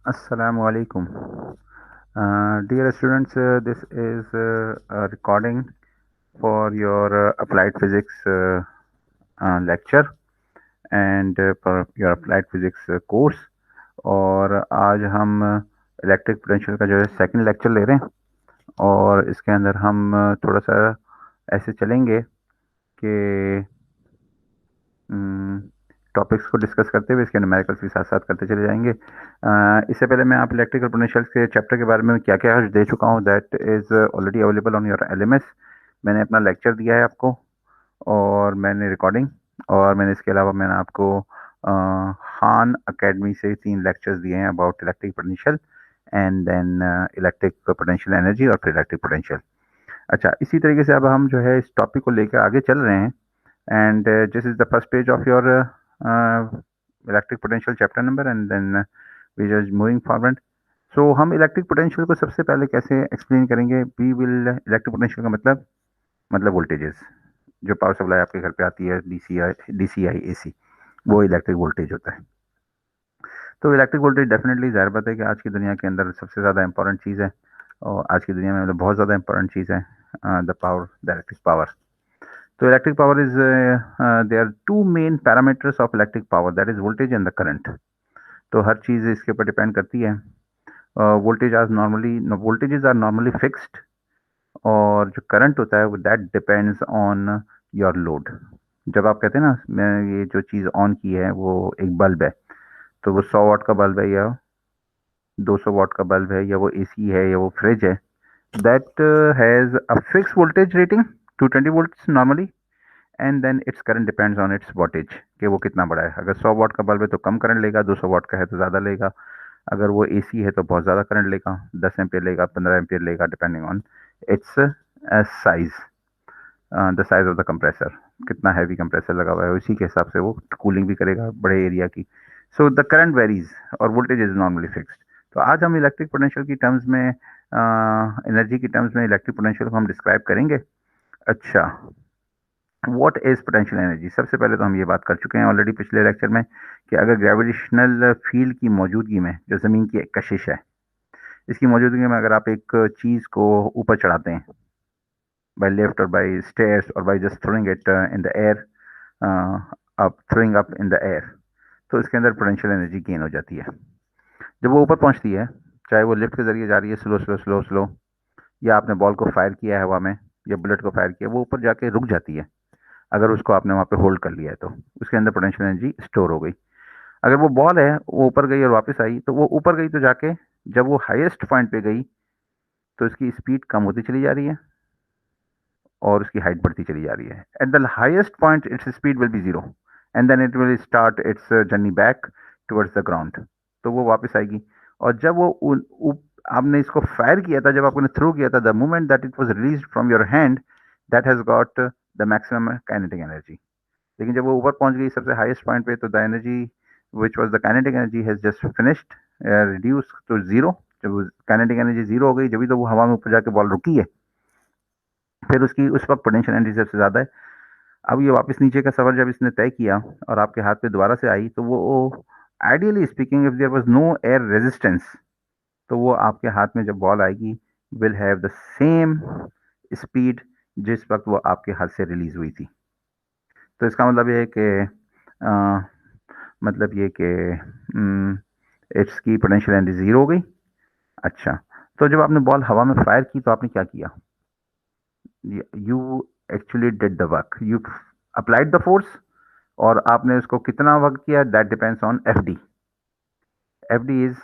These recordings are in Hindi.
Assalamu alaikum. Dear students, this is a recording for your applied physics lecture and for your applied physics course. और आज हम इलेक्ट्रिक पोटेंशियल का जो है सेकंड लेक्चर ले रहे हैं और इसके अंदर हम थोड़ा सा ऐसे चलेंगे कि टॉपिक्स को डिस्कस करते हुए इसके न्यूमेरिकल्स भी साथ साथ करते चले जाएंगे। इससे पहले मैं आप इलेक्ट्रिकल पोटेंशियल्स के चैप्टर के बारे में क्या क्या दे चुका हूँ, that is already available on your LMS. मैंने अपना लेक्चर दिया है आपको और मैंने रिकॉर्डिंग, और मैंने इसके अलावा मैंने आपको खान अकेडमी से 3 लेक्चर्स दिए हैं about electric potential and then electric potential energy और फिर इलेक्ट्रिक पोटेंशियल। अच्छा, इसी तरीके से अब हम जो है इस टॉपिक को लेकर आगे चल रहे हैं and this is the first page of your electric potential chapter number and then we just moving forward. So हम इलेक्ट्रिक पोटेंशियल को सबसे पहले कैसे एक्सप्लेन करेंगे? वी विल इलेक्ट्रिक पोटेंशियल का मतलब वोल्टेजेस, जो पावर सप्लाई आपके घर पे आती है, डीसीआई एसी, वो इलेक्ट्रिक वोल्टेज होता है। तो इलेक्ट्रिक वोल्टेज डेफिनेटली ज़ाहिर बात है कि आज की दुनिया के अंदर सबसे ज़्यादा इंपॉर्टेंट चीज़ है, और आज की दुनिया में मतलब बहुत ज़्यादा इंपॉर्टेंट चीज़ है the power, the electric power. So electric power is there are two main parameters of electric power, that is voltage and the current. तो हर चीज़ इसके ऊपर डिपेंड करती है। voltages are normally fixed, और जो करंट होता है वो that depends on your load. जब आप कहते हैं ना, मैं ये जो चीज़ ऑन की है वो एक बल्ब है, तो वो 100 वाट का बल्ब है या 200 वाट का बल्ब है या वो एसी है या वो फ्रिज है, that has a fix voltage rating 220 volts normally, and then its current depends on its wattage, कि वो कितना बड़ा है। अगर 100 वाट का बल्ब है तो कम करंट लेगा, 200 वाट का है तो ज़्यादा लेगा। अगर वो एसी है तो बहुत ज़्यादा करंट लेगा, 10 एम्पियर लेगा, 15 एम्पियर लेगा, depending on it's size, the size of the compressor, कितना हैवी कंप्रेसर लगा हुआ है उसी के हिसाब से वो कूलिंग भी करेगा बड़े एरिया की। सो द करंट वेरीज और वोल्टेज इज नॉर्मली फिक्स्ड। तो आज हम इलेक्ट्रिक पोटेंशियल की टर्म्स में, एनर्जी की टर्म्स में इलेक्ट्रिक पोटेंशियल को हम डिस्क्राइब करेंगे। अच्छा, व्हाट इज पोटेंशियल एनर्जी? सबसे पहले तो हम ये बात कर चुके हैं ऑलरेडी पिछले लेक्चर में कि अगर ग्रेविटेशनल फील्ड की मौजूदगी में, जो ज़मीन की एक कशिश है, इसकी मौजूदगी में अगर आप एक चीज़ को ऊपर चढ़ाते हैं बाय लिफ्ट और बाय स्टेयर्स और by just throwing it in the air, up throwing up in the air, तो इसके अंदर पोटेंशियल एनर्जी गेन हो जाती है। जब वो ऊपर पहुंचती है, चाहे वो लिफ्ट के जरिए जा रही है स्लो स्लो स्लो स्लो, या आपने बॉल को फायर किया है हवा में या बुलेट को फायर किया, वो ऊपर जाके रुक जाती है। अगर उसको आपने वहाँ पे होल्ड कर लिया है तो उसके अंदर पोटेंशियल एनर्जी स्टोर हो गई। अगर वो बॉल है, वो ऊपर गई और वापस आई, तो वो ऊपर गई तो जाके जब वो हाईएस्ट पॉइंट पे गई तो इसकी स्पीड कम होती चली जा रही है और उसकी हाइट बढ़ती चली जा रही है। At the highest point its speed will be zero and then it will start its journey back towards the ground. तो वो वापस आएगी, और जब वो आपने इसको फायर किया था, जब आपने थ्रो किया था, the moment that it was released from your hand, that has got the maximum kinetic energy. लेकिन जब वो ऊपर पहुंच गई सबसे हाईएस्ट पॉइंट पे, तो the energy which was the kinetic energy has just finished, reduce to zero. जब काइनेटिक एनर्जी जीरो हो गई, जब भी तो वो हवा में ऊपर जाके बॉल रुकी है, फिर उसकी उस वक्त पोटेंशियल एनर्जी सबसे ज़्यादा है। अब ये वापस नीचे का सफ़र जब इसने तय किया और आपके हाथ पे दोबारा से आई, तो वो ideally speaking if there was no air resistance, तो वो आपके हाथ में जब बॉल आएगी will have the same speed जिस वक्त वो आपके हाथ से रिलीज हुई थी। तो इसका मतलब ये है कि मतलब ये कि इट्स की पोटेंशियल एनर्जी ज़ीरो हो गई। अच्छा, तो जब आपने बॉल हवा में फायर की तो आपने क्या किया? You actually did the work, you applied the force, और आपने उसको कितना वर्क किया, that depends on F D. F D is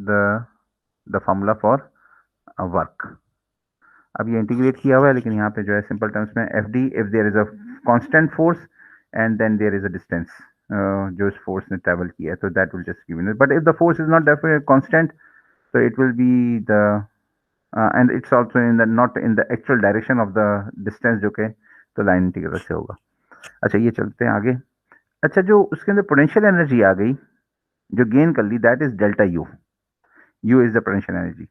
the formula for work. अब ये इंटीग्रेट किया हुआ है, लेकिन यहाँ पे जो है सिंपल टर्म्स में F D, if there is a constant force and then there is a distance जो इस फोर्स ने ट्रेवल किया है, तो that will just give, but if the force is not constant, so it will be the and it's also in the not in the actual direction of the distance, जो के तो लाइन इंटीग्रल से होगा। अच्छा, ये चलते हैं आगे। अच्छा, जो उसके अंदर पोटेंशियल एनर्जी आ गई जो गेन कर ली, that is delta U. U is the potential energy.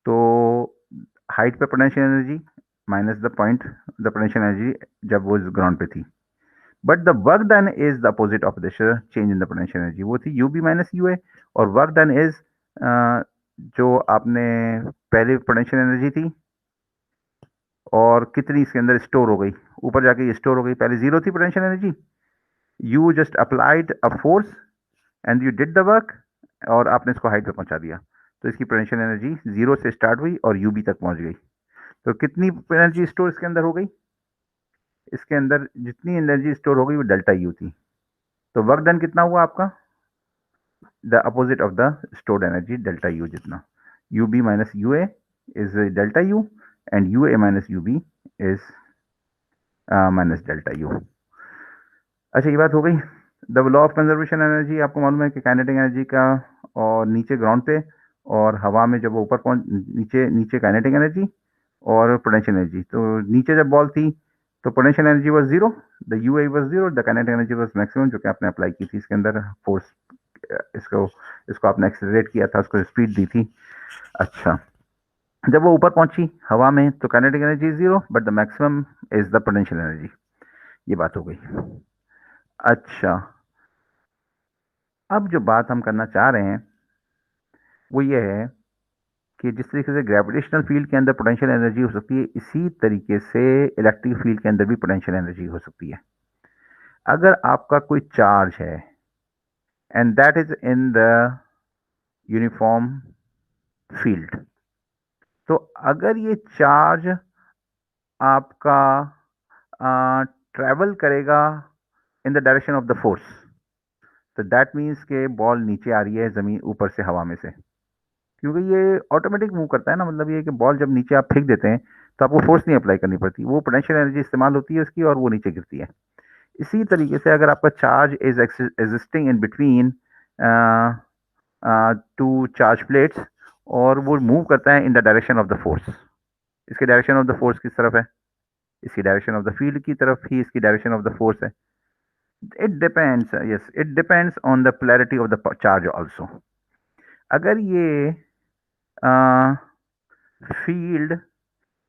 तो हाइट पे potential energy minus the point, the potential energy जब वो ग्राउंड पे थी, but the work done is the opposite of this change in the potential energy. वो थी U B minus U A, और वर्क डन इज जो आपने पहले पोटेंशियल एनर्जी थी और कितनी इसके अंदर स्टोर हो गई, ऊपर जाके ये स्टोर हो गई, पहले जीरो थी potential energy, you just applied a force and you did the work, और आपने इसको हाइट पे पहुंचा दिया, तो इसकी पोटेंशियल एनर्जी जीरो से स्टार्ट हुई और यूबी तक पहुंच गई। तो कितनी एनर्जी स्टोर इसके अंदर हो गई, इसके अंदर जितनी एनर्जी स्टोर हो गई वो डेल्टा यू थी। तो वर्क डन कितना हुआ आपका, the opposite of the stored energy, delta U जितना, U B minus U A is delta U and U A minus U B is minus delta U. अच्छा, ये बात हो गई। The law of conservation energy आपको मालूम है कि काइनेटिक एनर्जी का, और नीचे ग्राउंड पे और हवा में जब वो ऊपर पहुंच, नीचे नीचे काइनेटिक एनर्जी और पोटेंशियल एनर्जी। तो नीचे जब बॉल थी तो potential energy was zero, the U A was zero, the kinetic energy was maximum, जो कि आपने अप्लाई की थी इसके अंदर फोर्स, इसको इसको आपने एक्सेलरेट किया था, उसको स्पीड दी थी। अच्छा, जब वो ऊपर पहुंची हवा में तो kinetic energy zero but the maximum is the potential energy. ये बात हो गई। अच्छा, अब जो बात हम करना चाह रहे हैं वो ये है कि जिस तरीके से ग्रेविटेशनल फील्ड के अंदर पोटेंशियल एनर्जी हो सकती है, इसी तरीके से इलेक्ट्रिक फील्ड के अंदर भी पोटेंशियल एनर्जी हो सकती है। अगर आपका कोई चार्ज है and that is in the uniform field, तो अगर ये चार्ज आपका ट्रेवल करेगा इन the direction of the force, तो दैट मीन्स के बॉल नीचे आ रही है जमीन ऊपर से हवा में से, क्योंकि ये ऑटोमेटिक मूव करता है ना, मतलब ये कि बॉल जब नीचे आप फेंक देते हैं तो आपको फोर्स नहीं अप्लाई करनी पड़ती, वो पोटेंशियल एनर्जी इस्तेमाल होती है उसकी और वो नीचे गिरती है। इसी तरीके से अगर आपका charge is existing in between two charge plates और वो मूव करता है in the direction of the force, इसकी डायरेक्शन ऑफ द फोर्स किस तरफ है, इसकी डायरेक्शन ऑफ द फील्ड की तरफ ही इसकी डायरेक्शन ऑफ द फोर्स है। It depends, yes it depends on the polarity of the charge also. अगर ये फील्ड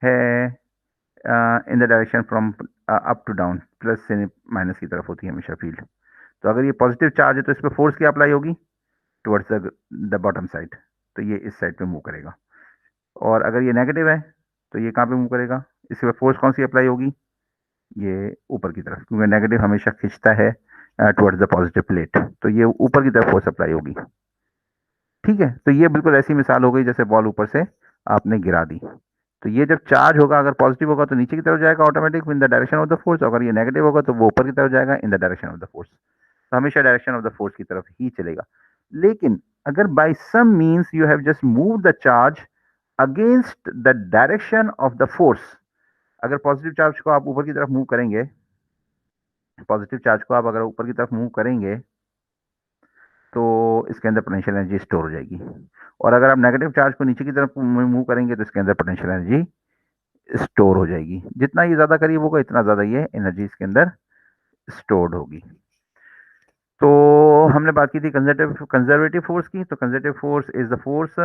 है in the direction from up to down, plus से माइनस की तरफ होती है हमेशा फील्ड, तो अगर ये पॉजिटिव चार्ज है तो इस पर फोर्स क्या अप्लाई होगी, टुवर्ड्स द बॉटम साइड, तो ये इस साइड पे मूव करेगा। और अगर ये नेगेटिव है तो ये कहाँ पे मूव करेगा, इस पर फोर्स कौन सी अप्लाई होगी, ये ऊपर की तरफ, क्योंकि नेगेटिव हमेशा खींचता है टुवर्ड्स द पॉजिटिव प्लेट, तो ये ऊपर की तरफ फोर्स अप्लाई होगी। ठीक है, तो ये बिल्कुल ऐसी मिसाल हो गई जैसे बॉल ऊपर से आपने गिरा दी, तो ये जब चार्ज होगा अगर पॉजिटिव होगा तो नीचे की तरफ जाएगा automatic in the direction of the force, अगर ये नेगेटिव होगा तो वो ऊपर की तरफ जाएगा इन the direction of the force, तो हमेशा डायरेक्शन ऑफ द फोर्स की तरफ ही चलेगा। लेकिन अगर by some means you have just move the charge against the direction of the force, अगर पॉजिटिव चार्ज को आप ऊपर की तरफ मूव करेंगे, पॉजिटिव चार्ज को आप अगर ऊपर की तरफ मूव करेंगे तो इसके अंदर पोटेंशियल एनर्जी स्टोर हो जाएगी, और अगर आप नेगेटिव चार्ज को नीचे की तरफ मूव करेंगे तो इसके अंदर पोटेंशियल एनर्जी स्टोर हो जाएगी। जितना ये ज्यादा करीब होगा इतना ज्यादा ये एनर्जी इसके अंदर स्टोर्ड होगी। तो हमने बात की थी कंजर्वेटिव फोर्स की, तो conservative force is the force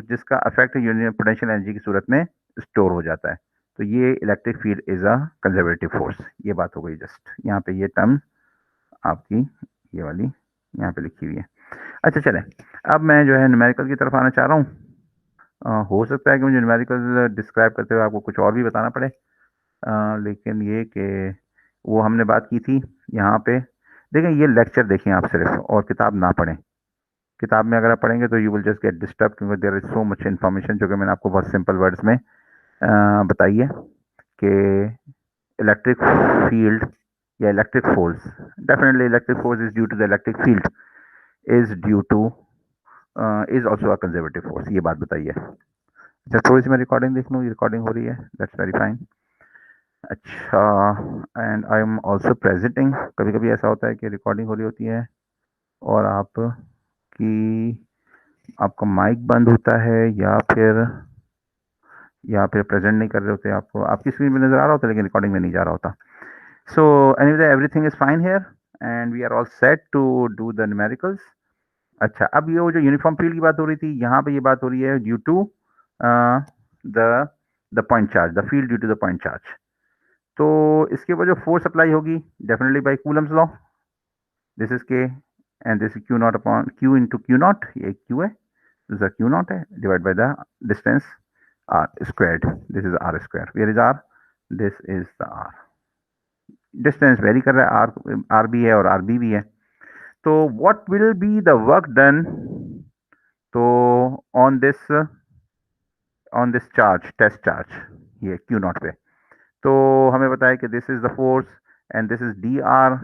जिसका अफेक्ट पोटेंशियल एनर्जी की सूरत में स्टोर हो जाता है, तो ये electric field is a conservative force. ये बात हो गई, जस्ट यहाँ पे ये टर्म आपकी ये वाली यहाँ पे लिखी हुई है। अच्छा चले, अब मैं जो है न्यूमेरिकल की तरफ आना चाह रहा हूँ। हो सकता है कि मुझे न्यूमेरिकल डिस्क्राइब करते हुए आपको कुछ और भी बताना पड़े, लेकिन ये कि वो हमने बात की थी यहाँ पे। देखें, ये लेक्चर देखें आप सिर्फ, और किताब ना पढ़ें। किताब में अगर आप पढ़ेंगे तो you will just get disturb, क्योंकि there is so much information जो कि मैंने आपको बहुत सिंपल वर्ड्स में बताई है कि इलेक्ट्रिक फील्ड या electric force, definitely electric force is due to the electric field is due to is also a conservative force, ये बात बताइए। अच्छा, थोड़ी सी मैं रिकॉर्डिंग देख लूँ, रिकॉर्डिंग हो रही है, दैट्स वेरी फाइन। अच्छा, and I am also presenting, कभी कभी ऐसा होता है कि रिकॉर्डिंग हो रही होती है और आपका माइक बंद होता है या फिर प्रेजेंट नहीं कर रहे होते, आपको आपकी स्क्रीन पे नजर आ रहा होता है लेकिन रिकॉर्डिंग में नहीं जा रहा होता। So anyway everything is fine here and we are all set to do the numericals. अच्छा, अब ये वो जो यूनिफॉर्म फील्ड की बात हो रही थी, यहाँ पे ये बात हो रही है due to the the point charge, the field due to the point charge. तो इसके ऊपर जो फोर्स अप्लाई होगी definitely by Coulomb's law, this is K and this is Q naught upon Q into Q naught, ये क्यू है, द क्यू नॉट है divide by the distance R squared, this is R square, where is R, this is the R. Distance vary कर रहा है, आर आर बी है और आर बी भी है। तो what will be the work done, तो on this charge, test charge, ये क्यू नॉट पे, तो हमें पता है कि this is the force and this is D R,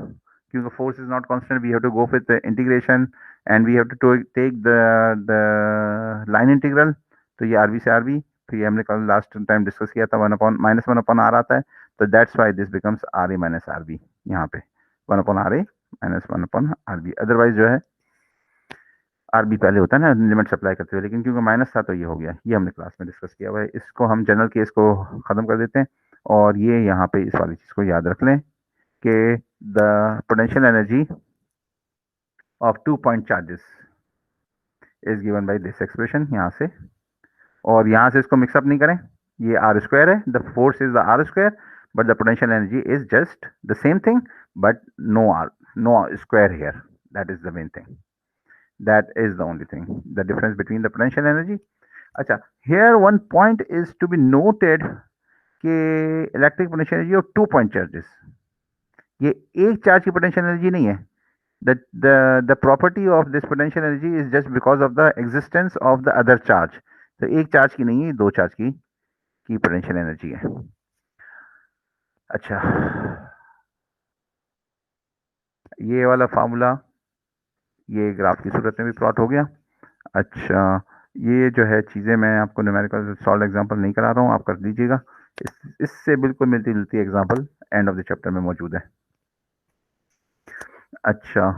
क्योंकि force is not constant, we have to go with integration and we have to take the line integral. तो ये आर बी से आर बी, फिर ये हमने कल लास्ट टाइम डिस्कस किया था, वन अपॉन आर आता है, तो that's why this becomes R A minus R B, यहाँ पे one upon R A minus one upon R B. Otherwise जो है आर बी पहले होता है ना लिमिट सप्लाई करते हुए, लेकिन क्योंकि माइनस था तो ये हो गया, ये हमने क्लास में डिस्कस किया हुआ है। इसको हम जनरल केस को ख़त्म कर देते हैं और ये यहाँ पे इस वाली चीज़ को याद रख लें कि the potential energy of 2 point charges is given by this expression, यहाँ से, और यहाँ से इसको मिक्सअप नहीं करें, ये आर स्क्वायर है, the force is the R square but the potential energy is just the same thing but no R, no square here, that is the main thing, that is the only thing, the difference between the potential energy. अच्छा, here one point is to be noted कि electric potential energy of 2 point charges, ये एक चार्ज की पोटेंशियल एनर्जी नहीं है, the property of this potential energy is just because of the existence of the other charge, तो एक चार्ज की नहीं है, दो चार्ज की पोटेंशियल एनर्जी है। अच्छा, ये वाला फार्मूला ये ग्राफ की सूरत में भी प्लॉट हो गया। अच्छा, ये जो है चीज़ें मैं आपको न्यूमेरिकल सॉल्व एग्जांपल नहीं करा रहा हूँ, आप कर लीजिएगा, इससे बिल्कुल मिलती जुलती example and of the chapter में मौजूद है। अच्छा,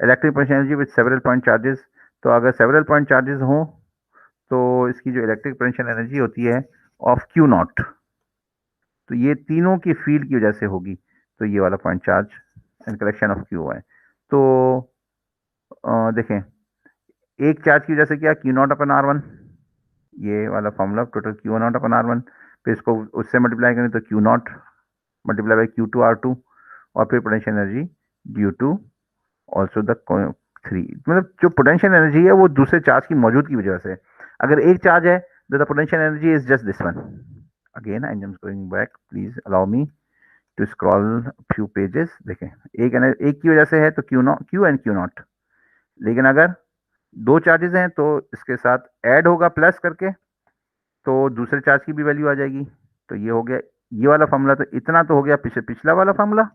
electric potential energy with several point charges, तो अगर सेवरल पॉइंट चार्जेस हों तो इसकी जो इलेक्ट्रिक पोटेंशियल एनर्जी होती है ऑफ क्यू नॉट, तो ये तीनों की फील्ड की वजह से होगी, तो ये वाला point charge and collection of Q है। तो देखें, एक चार्ज की वजह से क्या, Q naught upon R one, ये वाला formula total Q naught upon R one, फिर इसको उससे मल्टीप्लाई करें तो Q naught multiply by Q two R two, और फिर potential energy due to also the three, मतलब जो पोटेंशियल एनर्जी है वो दूसरे चार्ज की मौजूद की वजह से, अगर एक चार्ज है तो the potential energy is just this one. Again I am going back, please allow me to scroll few pages. देखें, एक की वजह से है तो क्यू एंड क्यू नॉट, लेकिन अगर दो चार्जेस हैं तो इसके साथ ऐड होगा प्लस करके, तो दूसरे चार्ज की भी वैल्यू आ जाएगी। तो ये हो गया ये वाला फॉर्मूला, तो इतना तो हो गया पिछला वाला फॉर्मूला,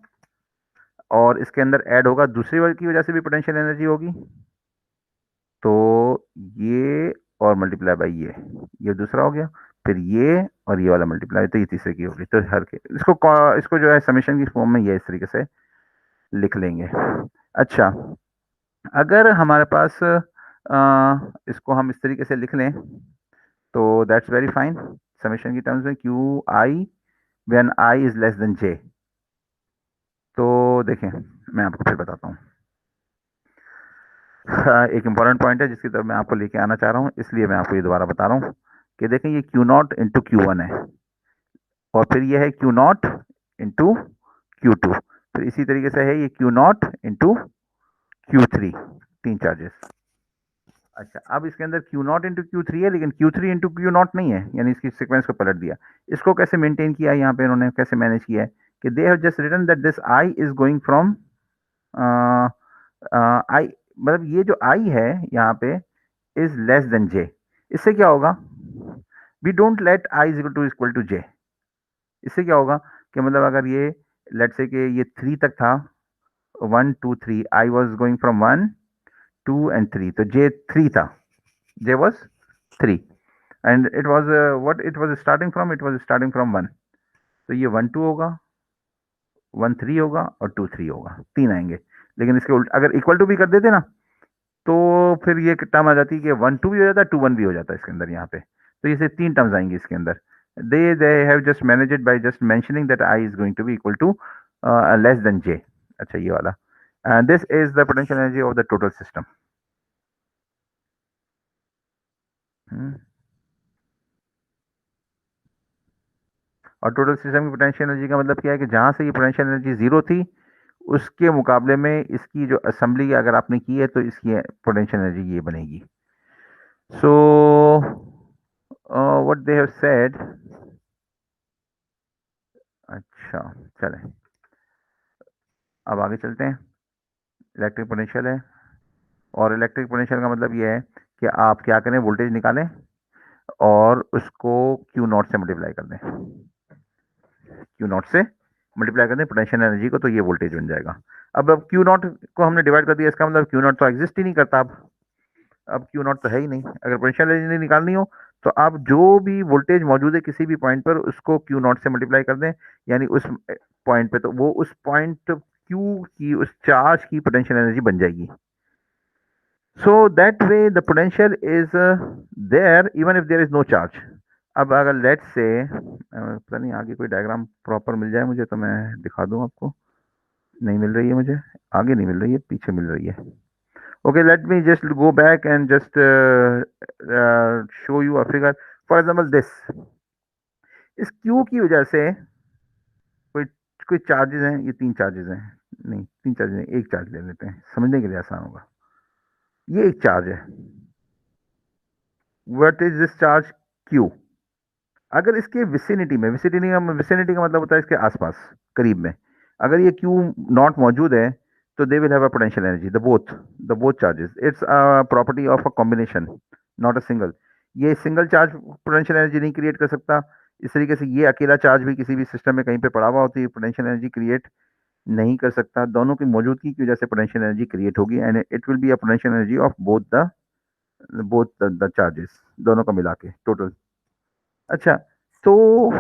और इसके अंदर ऐड होगा दूसरी वाली की वजह से भी पोटेंशियल एनर्जी होगी, तो ये और मल्टीप्लाई बाई ये दूसरा हो गया, फिर ये और ये वाला मल्टीप्लाई, तो ये तीसरे की होगी। तो हर के इसको जो है समेशन की फॉर्म में ये इस तरीके से लिख लेंगे। अच्छा, अगर हमारे पास इसको हम इस तरीके से लिख लें तो दैट्स वेरी फाइन, समेशन की टर्म्स में Q I when I is less than J. तो देखें, मैं आपको फिर बताता हूँ, एक इंपॉर्टेंट पॉइंट है जिसकी तरफ मैं आपको लेके आना चाह रहा हूँ, इसलिए मैं आपको ये दोबारा बता रहा हूँ कि देखें, ये Q naught into Q one है, और फिर ये है Q naught into Q two, फिर इसी तरीके से है ये Q naught into Q three, तीन चार्जेस। अच्छा, अब इसके अंदर Q naught into Q three है, लेकिन Q three into Q naught नहीं है, यानी इसकी सीक्वेंस को पलट दिया। इसको कैसे मेंटेन किया है यहाँ पे इन्होंने, कैसे मैनेज किया है कि they have just written that this I is going from I, मतलब ये जो आई है यहाँ पे इज लेस देन जे। इससे क्या होगा, we don't let I is equal to J. इससे क्या होगा कि मतलब अगर ये लेट से कि ये थ्री तक था, 1 2 3, I was going from 1 2 and 3, तो जे 3 था, J was 3 and it was what it was starting from, it was starting from 1, तो ये 1 2 होगा, 1 3 होगा और 2 3 होगा, तीन आएंगे। लेकिन इसके उल्ट अगर इक्वल टू भी कर देते ना, तो फिर ये टर्म आ जाती है कि 1 2 भी हो जाता है, 2 1 भी हो जाता है इसके अंदर यहाँ पे, तो ये सिर्फ तीन टर्म्स आएंगे इसके अंदर। they have just managed it by just mentioning that I is going to be equal to less than j। अच्छा, ये वाला, and this is the potential energy of the total system। और टोटल सिस्टम की पोटेंशियल एनर्जी का मतलब क्या है कि जहां से ये पोटेंशियल एनर्जी जीरो थी उसके मुकाबले में इसकी जो असेंबली अगर आपने की है तो इसकी पोटेंशियल एनर्जी ये बनेगी। So what they have said, अच्छा चलें अब आगे चलते हैं। इलेक्ट्रिक पोटेंशियल है, और इलेक्ट्रिक पोटेंशियल का मतलब ये है कि आप क्या करें, वोल्टेज निकालें और उसको क्यू नॉट से मल्टीप्लाई कर दें, क्यू नॉट से मल्टीप्लाई कर दें पोटेंशियल एनर्जी को, तो ये वोल्टेज बन जाएगा। अब क्यू नॉट को हमने डिवाइड कर दिया, इसका मतलब क्यू नॉट तो एग्जिस्ट ही नहीं करता। अब क्यू नॉट तो है ही नहीं। अगर पोटेंशियल एनर्जी निकालनी हो तो आप जो भी वोल्टेज मौजूद है किसी भी पॉइंट पर उसको क्यू नॉट से मल्टीप्लाई कर दें, यानी उस पॉइंट पे, तो वो उस पॉइंट क्यू की उस चार्ज की पोटेंशियल एनर्जी बन जाएगी। So that way the potential is there even if there is no charge. अब अगर लेट से पता नहीं आगे कोई डायग्राम प्रॉपर मिल जाए मुझे तो मैं दिखा दूं आपको। नहीं मिल रही है मुझे, आगे नहीं मिल रही है, पीछे मिल रही है। Okay, let me just go back and just show you a figure. For example, this. इस Q की वजह से कोई कोई चार्जेस हैं, ये तीन चार्जेस हैं, नहीं तीन चार्जेस नहीं, एक चार्ज ले लेते हैं समझने के लिए आसान होगा। ये एक चार्ज है। What is this charge Q? अगर इसके विसिनिटी का मतलब होता है इसके आसपास, करीब में, अगर ये Q नॉट मौजूद है तो they will have a potential energy, the both charges. It's a property of a combination, not a single. ये सिंगल चार्ज पोटेंशियल एनर्जी नहीं क्रिएट कर सकता, इस तरीके से ये अकेला चार्ज भी किसी भी सिस्टम में कहीं पे पड़ा हुआ होती है पोटेंशियल एनर्जी क्रिएट नहीं कर सकता। दोनों की मौजूदगी की वजह से पोटेंशियल एनर्जी क्रिएट होगी, and it will be a potential energy of both the charges, दोनों का मिला के टोटल। अच्छा, तो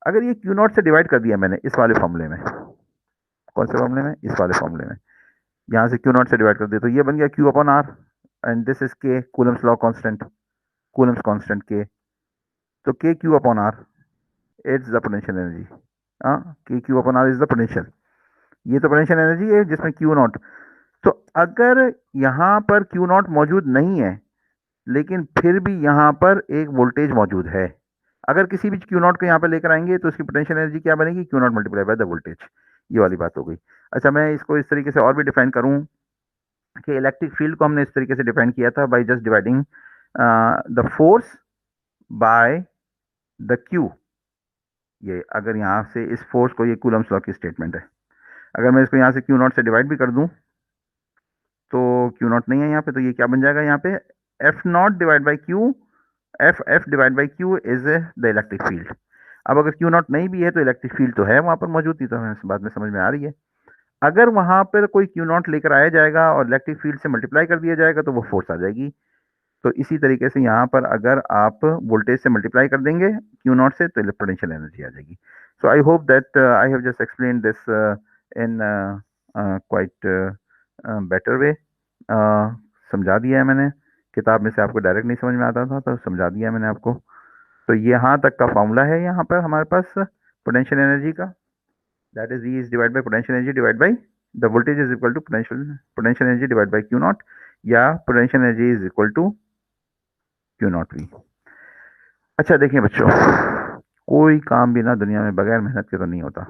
अगर ये क्यू नॉट से डिवाइड कर दिया मैंने इस वाले फॉर्मूले में, कौन से फॉर्मूले में, इस वाले फॉर्मूले में, यहाँ से क्यू नॉट से डिवाइड कर दिया तो ये बन गया Q upon R, and this is K, Coulomb's law constant, Coulomb's constant K. तो K Q upon R, it's the potential energy. हाँ, K Q upon R is the potential. ये तो पोटेंशियल एनर्जी है जिसमें क्यू नॉट। तो अगर यहाँ पर क्यू नॉट मौजूद नहीं है लेकिन फिर भी यहाँ पर एक वोल्टेज मौजूद है, अगर किसी भी क्यू नॉट को यहाँ पर लेकर आएंगे तो उसकी पोटेंशियल एनर्जी क्या बनेगी, Q naught multiply by the voltage. ये वाली बात हो गई। अच्छा, मैं इसको इस तरीके से और भी डिफाइन करूं कि इलेक्ट्रिक फील्ड को हमने इस तरीके से डिफाइन किया था by just dividing the force by the Q. ये अगर यहाँ से इस फोर्स को, ये कूलम्स लॉ की स्टेटमेंट है, अगर मैं इसको यहाँ से क्यू नॉट से डिवाइड भी कर दूं तो क्यू नॉट नहीं है यहाँ पे, तो ये क्या बन जाएगा यहाँ पे, F not divide by Q, F divide by Q is the electric field. अब अगर क्यू नॉट नहीं भी है तो इलेक्ट्रिक फील्ड तो है वहां पर मौजूद, थी तो हमें इस बात में समझ में आ रही है। अगर वहां पर कोई क्यू नॉट लेकर आया जाएगा और इलेक्ट्रिक फील्ड से मल्टीप्लाई कर दिया जाएगा तो वो फोर्स आ जाएगी। तो इसी तरीके से यहाँ पर अगर आप वोल्टेज से मल्टीप्लाई कर देंगे क्यू नॉट से तो पोटेंशियल एनर्जी आ जाएगी। So I hope that I have just explain this in quite better way. समझा दिया है मैंने, किताब में से आपको डायरेक्ट नहीं समझ में आता था तो समझा दिया है मैंने आपको। तो यहाँ तक का फॉर्मूला है यहाँ पर हमारे पास पोटेंशियल एनर्जी का, that is E is divide by potential energy divide by the voltage is equal to potential energy divide by Q naught, या potential energy is equal to Q naught V. अच्छा देखिए बच्चों, कोई काम भी ना दुनिया में बगैर मेहनत के तो नहीं होता।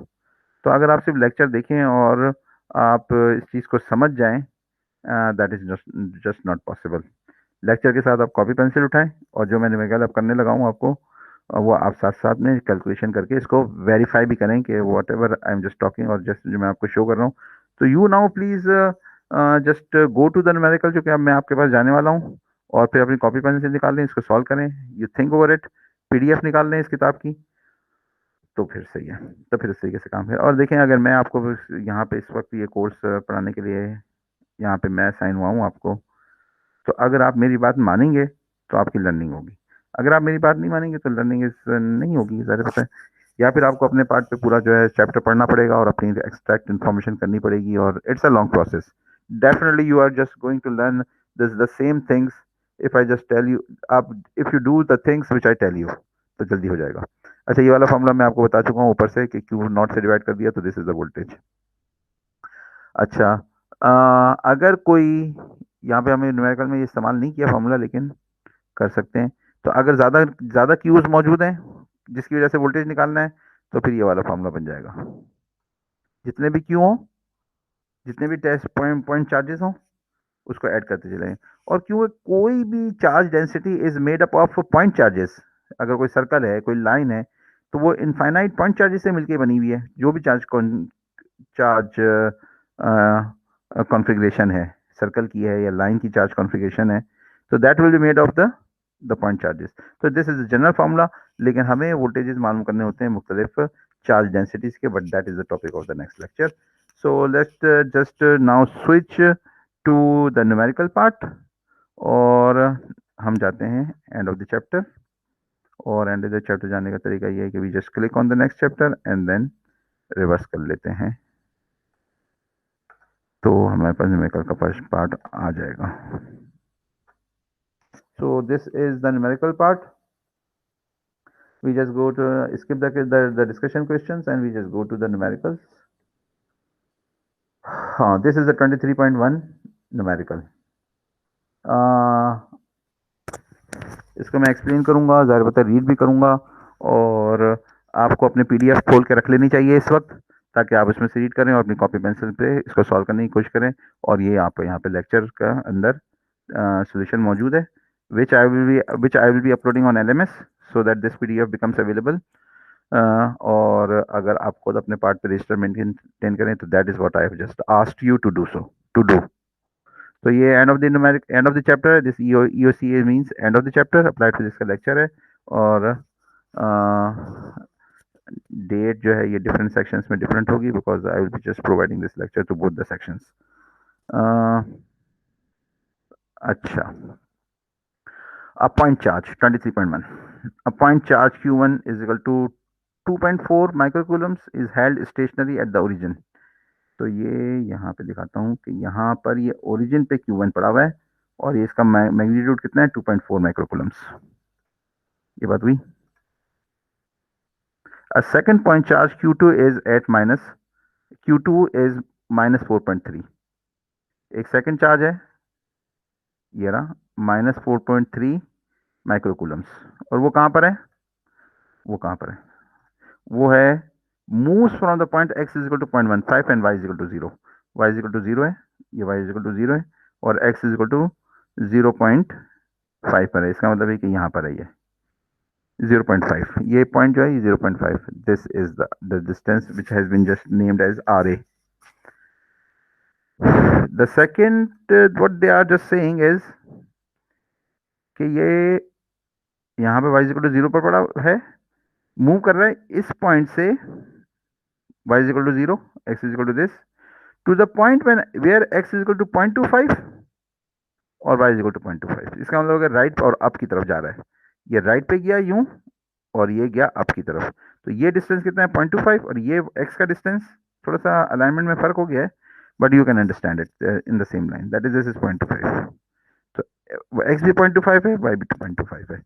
तो अगर आप सिर्फ लेक्चर देखें और आप इस चीज़ को समझ जाएं, that is just just not possible. Lecture के साथ आप कॉपी पेंसिल उठाएं और जो मैंने मेगा अब करने लगाऊँ आपको, वो आप साथ साथ में कैलकुलेशन करके इसको वेरीफाई भी करें कि whatever I am just talking और जस्ट जो मैं आपको शो कर रहा हूँ। तो you now please just go to the numerical जो कि अब मैं आपके पास जाने वाला हूँ, और फिर अपनी कॉपी पेंसिल निकाल लें, इसको सॉल्व करें, you think over it, PDF निकाल लें इस किताब की, तो फिर सही है। तो फिर इस तरीके से काम है। और देखें, अगर मैं आपको यहाँ पे इस वक्त ये कोर्स पढ़ाने के लिए यहाँ पे मैं साइन हुआ हूँ आपको, तो अगर आप मेरी बात मानेंगे तो आपकी लर्निंग होगी, अगर आप मेरी बात नहीं मानेंगे तो लर्निंग इस नहीं होगी, ज़ाहिर बात है। या फिर आपको अपने पार्ट पे पूरा जो है चैप्टर पढ़ना पड़ेगा और अपनी एक्सट्रैक्ट इन्फॉर्मेशन करनी पड़ेगी, और it's a long process. Definitely you are just going to learn this the same things if I just tell you, आप if you do the things which I tell you तो जल्दी हो जाएगा। अच्छा, ये वाला फॉर्मूला मैं आपको बता चुका हूँ ऊपर से कि क्यू नॉट से डिवाइड कर दिया तो दिस इज द वोल्टेज। अच्छा, अगर कोई, यहाँ पे हमें न्यूमेरिकल में ये इस्तेमाल नहीं किया फॉर्मूला लेकिन कर सकते हैं, तो अगर ज़्यादा ज़्यादा क्यूज मौजूद हैं जिसकी वजह से वोल्टेज निकालना है तो फिर ये वाला फॉर्मूला बन जाएगा। जितने भी क्यू हों, जितने भी टेस्ट पॉइंट पॉइंट चार्जेस हों, उसको ऐड करते चलें। और क्योंकि कोई भी charge density is made up of point charges, अगर कोई सर्कल है, कोई लाइन है, तो वो इनफाइनाइट पॉइंट चार्जेस से मिलकर बनी हुई है। जो भी चार्ज चार्ज कॉन्फ़िगरेशन है, सर्कल की है या लाइन की चार्ज कॉन्फ़िगरेशन है, तो that will be made of the point charges. तो दिस इज जनरल फार्मूला, लेकिन हमें वोल्टेजेस मालूम करने होते हैं मुख्तलिफ चार्ज डेंसिटीज के, but that is the topic of the next lecture. So let's just now switch to the numerical part, और हम जाते हैं एंड ऑफ द चैप्टर। और एंड ऑफ द चैप्टर जाने का तरीका ये है कि we just click on the next chapter and then reverse कर लेते हैं, तो हमारे पास न्यूमेरिकल का फर्स्ट पार्ट आ जाएगा। So this is the numerical part. We just go to skip the discussion questions and we just go to the numericals. This is the 23.1 numerical. इसको मैं एक्सप्लेन करूंगा, ज़ाहिर बात है रीड भी करूंगा, और आपको अपने पीडीएफ खोल के रख लेनी चाहिए इस वक्त, ताकि आप इसमें से रीड करें और अपनी कॉपी पेंसिल पे इसको सॉल्व करने की कोशिश करें। और ये आप यहाँ पे लेक्चर का अंदर सोल्यूशन मौजूद है, which I will be uploading on LMS so that this PDF becomes available. और अगर आप खुद अपने पार्ट पे रजिस्टर मेंटेन करें तो that is what I have just asked you to do, to do. तो ये एंड ऑफ द चैप्टर है। This EOCA means end of the chapter, applied physics का लेक्चर है, और डेट जो है ये डिफरेंट सेक्शंस में डिफरेंट होगी, because I will be just providing this lecture to both the sections. अच्छा, a point charge 23.1, a point charge q1 is equal to 2.4 microcoulombs is held stationary at the origin। तो ये यहाँ पे दिखाता हूँ कि यहाँ पर ये ओरिजिन पे Q1 पड़ा हुआ है, और ये इसका मैग्नीट्यूड कितना है 2.4 माइक्रोकूलम्स। ये बात हुई। A second point charge Q2 is at minus Q2 is minus 4.3। एक सेकंड चार्ज है, ये रहा, minus 4.3 माइक्रोकूलम्स, और वो कहाँ पर है, वो कहाँ पर है, वो है moves from the point x is equal to 0.15 and y is equal to 0। y is equal to 0 है, ये y is equal to 0 है, और x is equal to 0.5 पर है। इसका मतलब है कि यहाँ पर है ये 0.5, ये पॉइंट जो है ये 0.5। This is the distance which has been just named as RA। The second what they are just saying is कि ये यहाँ पे y is equal to 0 पर पड़ा है, मूव कर रहा है इस पॉइंट से y is equal to 0, x is equal to this, to the point where x is equal to 0.25 और y is equal to 0.25। इसका मतलब अगर राइट और अप की तरफ जा रहा है, ये राइट पे गया यूं और ये गया अप की तरफ, तो ये डिस्टेंस कितना है 0.25, और ये x का डिस्टेंस, थोड़ा सा अलाइनमेंट में फर्क हो गया है, but you can understand it in the same line, that is this is 0.25। तो x भी 0.25 है, y भी 0.25 है।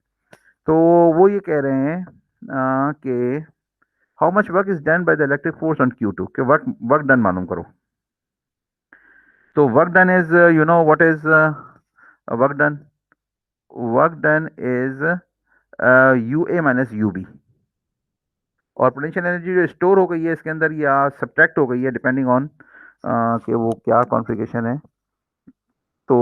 तो वो ये कह रहे हैं कि how much work is done by the electric force on Q2, कि वर्क डन मालूम करो। तो work done is, you know what is work done, work done is UA minus UB, और पोटेंशियल एनर्जी जो स्टोर हो गई है इसके अंदर या सब्ट्रैक्ट हो गई है, डिपेंडिंग ऑन कि वो क्या कॉन्फ़िगरेशन है, तो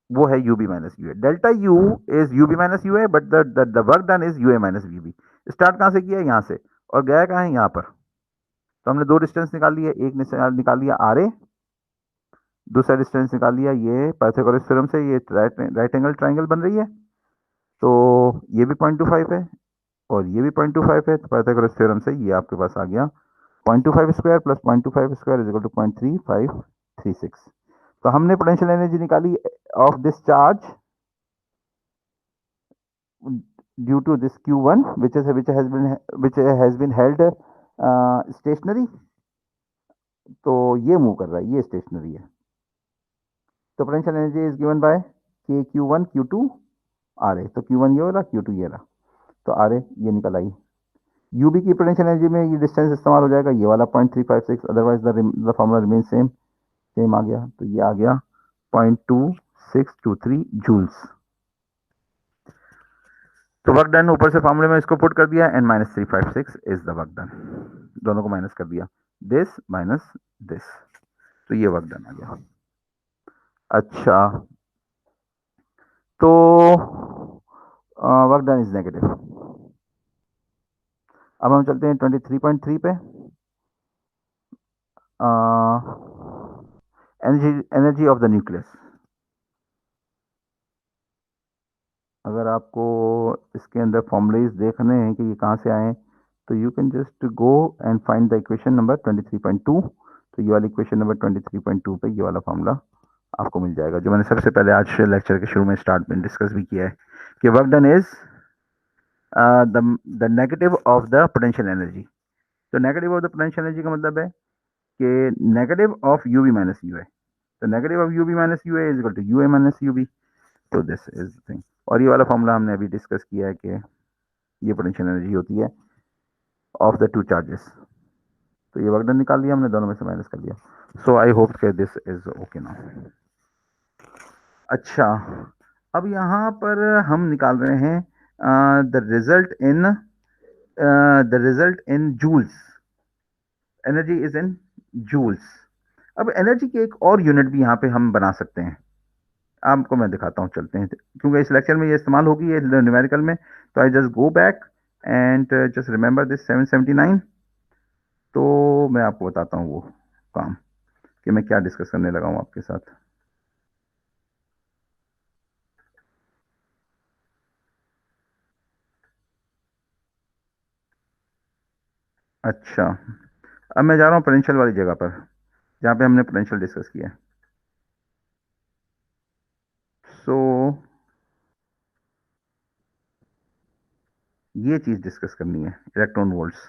वो है UB minus UA। Delta U is UB minus UA, but the work done is UA minus UB। Start कहाँ से किया है, यहाँ से, और गया कहाँ है, यहाँ पर। तो हमने दो डिस्टेंस निकाल लिए, एक निकाल लिया RA, दूसरा डिस्टेंस निकाल लिया ये पाइथागोरस थ्योरम से, ये राइट एंगल ट्राइंगल बन रही है, तो ये भी 0.25 है और ये भी 0.25 है, तो पाइथागोरस थ्योरम से ये आपके पास आ गया 0.25 square plus 0.25 square is equal to 0.3536। तो हमने पोटेंशियल एनर्जी निकाली of this charge due to this Q1 which has been held stationary। तो ये मूव कर रहा है, ये स्टेशनरी है। तो potential energy is given bye के Q1 Q2 RA। तो Q1 ये रहा, Q2 ये रहा, तो RA ये निकल आई। UB की पोटेंशियल एनर्जी में ये डिस्टेंस इस्तेमाल हो जाएगा, ये वाला 0.356, otherwise the formula remain same आ गया, तो ये आ गया 0.2623 जूल्स। तो वर्क डन ऊपर से फॉर्मूले में इसको पुट कर दिया, n minus 356 is the work done, दोनों को माइनस कर दिया, दिस माइनस दिस, तो ये वर्क डन आ गया। अच्छा, तो वर्क डन इज नेगेटिव। अब हम चलते हैं 23.3 पे। Energy energy of the nucleus. अगर आपको इसके अंदर फॉर्मूलेज देखने हैं कि ये कहाँ से आए, तो you can just go and find the equation number 23.2। तो ये वाली इक्वेशन नंबर 23.2 पे ये वाला फॉर्मूला आपको मिल जाएगा, जो मैंने सबसे पहले आज लेक्चर के शुरू में स्टार्ट में डिस्कस भी किया है कि work done is the negative of the potential energy. तो negative of the potential energy का मतलब है कि negative of U B minus U है। तो negative of U B minus U है is equal to U A minus U B. तो दिस इज थिंग। और ये वाला फॉर्मूला हमने अभी डिस्कस किया है कि ये पोटेंशियल एनर्जी होती है ऑफ द टू चार्जेस। तो ये वर्क डन निकाल लिया हमने, दोनों में से माइनस कर लिया। सो आई होप के दिस इज ओके नाउ। अच्छा, अब यहाँ पर हम निकाल रहे हैं the result in joules. Energy is in joules. अब एनर्जी की एक और यूनिट भी यहाँ पे हम बना सकते हैं, आपको मैं दिखाता हूँ, चलते हैं, क्योंकि इस लेक्चर में ये इस्तेमाल होगी ये न्यूमेरिकल में। तो I just go back and just remember this 779। तो मैं आपको बताता हूँ वो काम कि मैं क्या डिस्कस करने लगा हूँ आपके साथ। अच्छा, अब मैं जा रहा हूँ पोटेंशियल वाली जगह पर, जहाँ पे हमने पोटेंशियल डिस्कस किया है। सो ये चीज़ डिस्कस करनी है, इलेक्ट्रॉन वोल्ट्स।